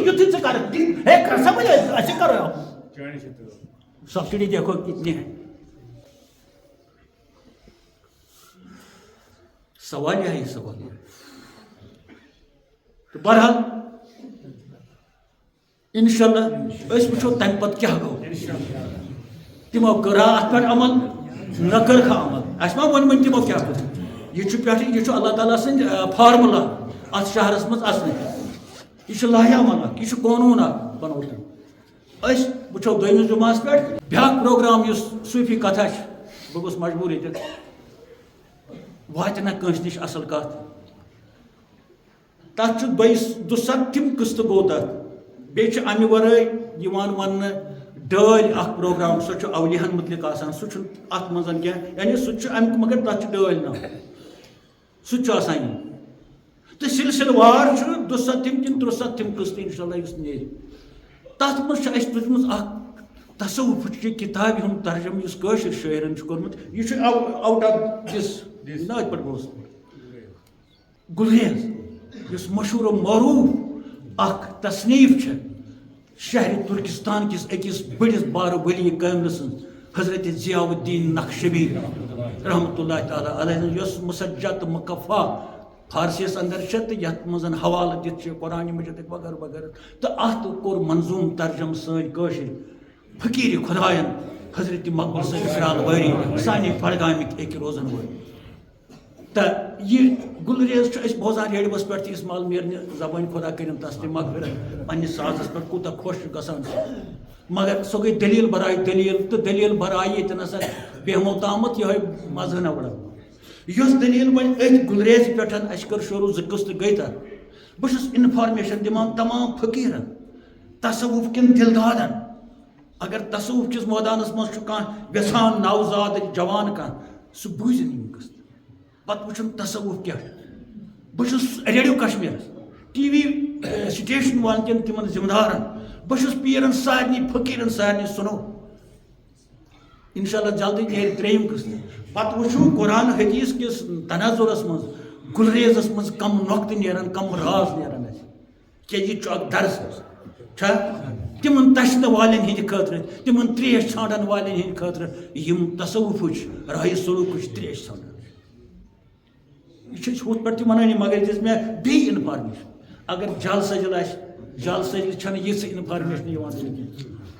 یُتھُے ژٕ کرکھ ہے کر سمجھ أسۍ کرو سبسڈی دیکھو کتنی ہے سوال یہ تو بہرحال انشاءاللہ أسۍ وٕچھو تمہِ پتہٕ کیٛاہ گوٚو تِمو کٔرا اتھ پٮ۪ٹھ عمل نہ کٔرکھا عمل اَسہِ ما ووٚن تِمو کیٛاہ کوٚر یہِ چھُ پٮ۪ٹھٕ یہِ چھُ اللہ تعالیٰ سٕنٛدۍ فارمولا اتھ شہرس منٛز اَژنٕکۍ یہِ چھُ لاہہِ عمل اکھ یہِ چھُ قونوٗن اکھ بنوو تٔمۍ أسۍ وٕچھو دوٚیمِس جُمعس پٮ۪ٹھ بیٛاکھ پروگرام یُس صوٗفی کتھا چھِ بہٕ گوٚژھ مجبوٗر ییٚتہِ واتہِ نہ کٲنٛسہِ نِش اصل کتھ تتھ چھُ 207 قٕسطہٕ گوٚو تتھ بیٚیہِ چھُ امہِ ورٲے یِوان وننہٕ ڈٲلۍ اکھ پروگرام سُہ چھُ اولیاہن متعلق آسان سُہ چھُنہٕ اتھ منٛز کینٛہہ یعنی سُہ تہِ چھُ امیُک مگر تتھ چھُ ڈٲلۍ ناو سُہ تہِ چھُ آسان یہِ تہٕ سلسلہٕ وار چھُ 207 کِنہٕ 307 قٕسطہٕ انشاءاللہ یُس نیرِ تتھ منٛز چھِ اَسہِ تُجمٕژ اکھ تصوُفٕچ کِتابہِ ہُنٛد ترجمہٕ یُس کٲشِر شٲعرن چھُ کوٚرمُت یہِ چھُ آوُٹ آف دِس نا أتھۍ پٮ۪ٹھ گوٚوُس گُلریز یُس مشہوٗر و معروٗف اکھ تصنیٖف چھِ شہرِ ترکستان کِس أکِس بٔڑِس بارٕ ؤلی کٲملہِ سٕنٛز حضرت ضیاء الدین نقشبی رحمتہ اللہ تعالیٰ علیہ یۄس مسجع تہٕ مقفع فارسیَس اندر چھِ تہٕ یتھ منٛز حوالہٕ دِتھ چھِ قرآنِ مجیدٕکۍ وغیرہ وغیرہ تہٕ اتھ کوٚر منظوٗم ترجمہٕ سٲنۍ کٲشِر فقیٖرِ خۄدایَن حضرت مقبول صٲب فِرال وٲری سانہِ بڈگامِکۍ أکۍ روزن وٲلۍ تو یہ گلریز بوزان ریڈیوس پہ اس مال میرے زبان خدا کرم تس تہ مغفرت پنس سازس پہ کوتہ خوش گژھان مگر سو گئی دلیل برائے دلیل تو دلیل برائے یہ نسا بیہمو تامت یہ مزہ نہ بڑا اس دلیل بن ات گلریز پہ اس کر شروع زٕ قسط گئی تر بہس انفارمیشن دمان تمام فقیرن تصوف کن دلدادن اگر تصوف کس میدانس مز یژھان نوزاد جوان کان سہ بوزن یم قسط پتہ وچھن تصوف کیا بہس radio Kashmir T V station والن تمن ذمہ دارن بہس پیرن سارنی فقیرن سارنی سنو انشاءاللہ جلدی نیرِ ترٛیٚیِم قسط پتہ وچھو قرآن حدیث کس تناظرس مز گلریزس مز کم نقطہ نیران کم راز نیران کہ یہ اک درس چھا تمن تشنہ والن ہند خاطر تمن تریش ژھانڈن والن ہند خاطر یم تصوفچ راہ سلوکچ تریش ژھانڈان یہ ہت پہ ونانی مگر دس مے بی انفارمیشن اگر جل سجل جل سجل چھنہ یہ انفارمیشن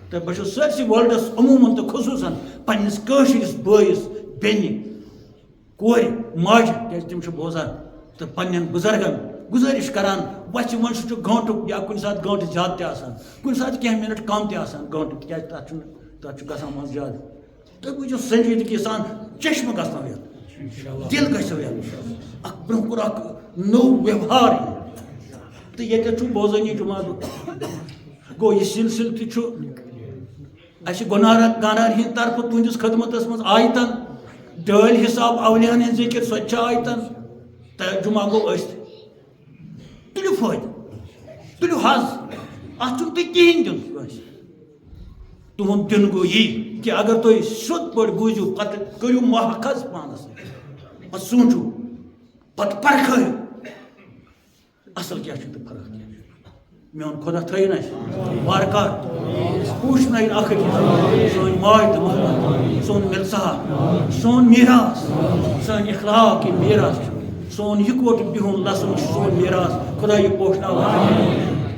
تو بہ سرسی ورلڈس عموماً تو خصوصاً پنس قشرس بٲیس بیٚنہِ کورِ ماجہِ کیازِ تم بوزان تو پنن بزرگن گزارش کران وچ ون سہ گھنٹُک یا کُنہِ ساتہٕ گھنٹہٕ زیادٕ تہِ آسان کُنہِ ساتہٕ کینٛہہ منٹ کم تہِ آسان گھنٹہٕ تِکیازِ تتھ چھُ گژھان منٛزٕ زیادٕ تُہۍ بوٗزِو سنجیدگی سان چشمہ گژھنو یتھ دل گژھو یتھ اکھ برونٛہہ کُن اکھ نوٚو ویوہار تو ییٚتٮ۪تھ چھُ بوزٲنی جماعت گوٚو یہِ سلسلہٕ تہِ چھُ اَسہِ گانار ہِنٛدِ طرفہٕ تُہنٛدِس خدمتس منٛز آیتن ڈٲلۍ حساب اولیاہن ہٕنٛز ذکر سۄ تہِ چھِ آیتن تہٕ جمعہ گوٚو أسۍ تہِ تُلِو فٲیدٕ تُلِو حظ اتھ چھُنہٕ تُہۍ کِہیٖنۍ دیُن کٲنٛسہِ تُہُنٛد دیُن گوٚو یی کہ اگر تُہۍ سیوٚد پٲٹھۍ بوٗزِو پتہٕ کٔرِو محخظ پانس پتہٕ سوٗنٛچِو پتہٕ پرکھٲیِو اصل کیٛاہ چھُ تہٕ فرق کیٛاہ چھُ میون خدا تھٲیِن اَسہِ بارکار پوٗشنٲیِن اکھ أکِس سٲنۍ ماے تہٕ محبت سون ملسار سون میراث سٲنۍ اخلاق یہِ میراث چھُ سون یِکوٹہٕ بِہُن لسُن چھُ سون میراث خدا یہِ پوشناوان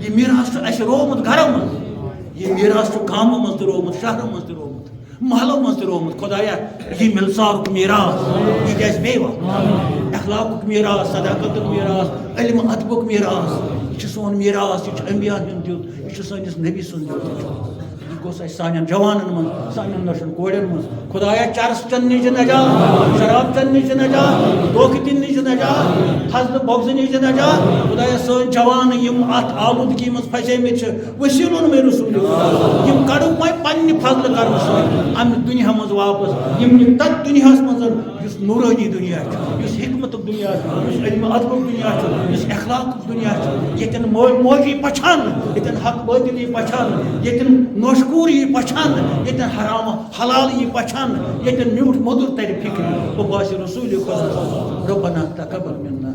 یہِ میراث چھُ اَسہِ روومُت گرو منٛز یہِ میراث چھُ گامو منٛز تہِ روومُت شہرو منٛز تہِ روومُت محلو منٛز تہِ روومُت خدایا یہِ ملسارُک میراث یہِ گژھِ بیٚیہِ واتُن اخلاقُک میراث صداقتُک میراث علم ادبُک میراث یہ چھُ سون میراث یہ چھُ انبیاء ہُنٛد دیُت یہ چھُ سٲنِس نبی سُنٛد دیُت یہ گوٚژھ اَسہِ سانٮ۪ن جوانن منٛز سانٮ۪ن لۄکٹٮ۪ن کورٮ۪ن منٛز خدایا چرس چٮ۪نہٕ نِش نجات شراب چٮ۪نہٕ نِش نجات دھوکہٕ دِنہٕ نِش نجات حسدٕ بۄگزٕ نِش نجات خدایا سٲنۍ جوان یِم اتھ آلوٗدگی منٛز پھسیمٕتۍ چھِ وسیٖلُن مے رسول یِم کڑوکھ وۄنۍ پننہِ فضلہٕ کرنہٕ سۭتۍ امہِ دُنیا منٛز واپس یِم نِکھ تتھ دُنیاہس منٛز یُس نوٗرٲنی دُنیا چھُ یُس حکمتُک دُنیا چھُ یُس علمِ ادبُک دُنیا چھُ یُس اخلاقُک دُنیا چھُ ییٚتٮ۪ن موج یی پچھانہٕ ییٚتٮ۪ن حق باطل یی پچھانہٕ ییٚتٮ۪ن نوشکوٗر یی پچھانہٕ ییٚتٮ۪ن حرام حلال یی پچھانہٕ ییٚتٮ۪ن میوٗٹھ موٚدُر ترِ فِکرِ وباسہِ رسوٗلِ خۄدا ربنا تقبل منا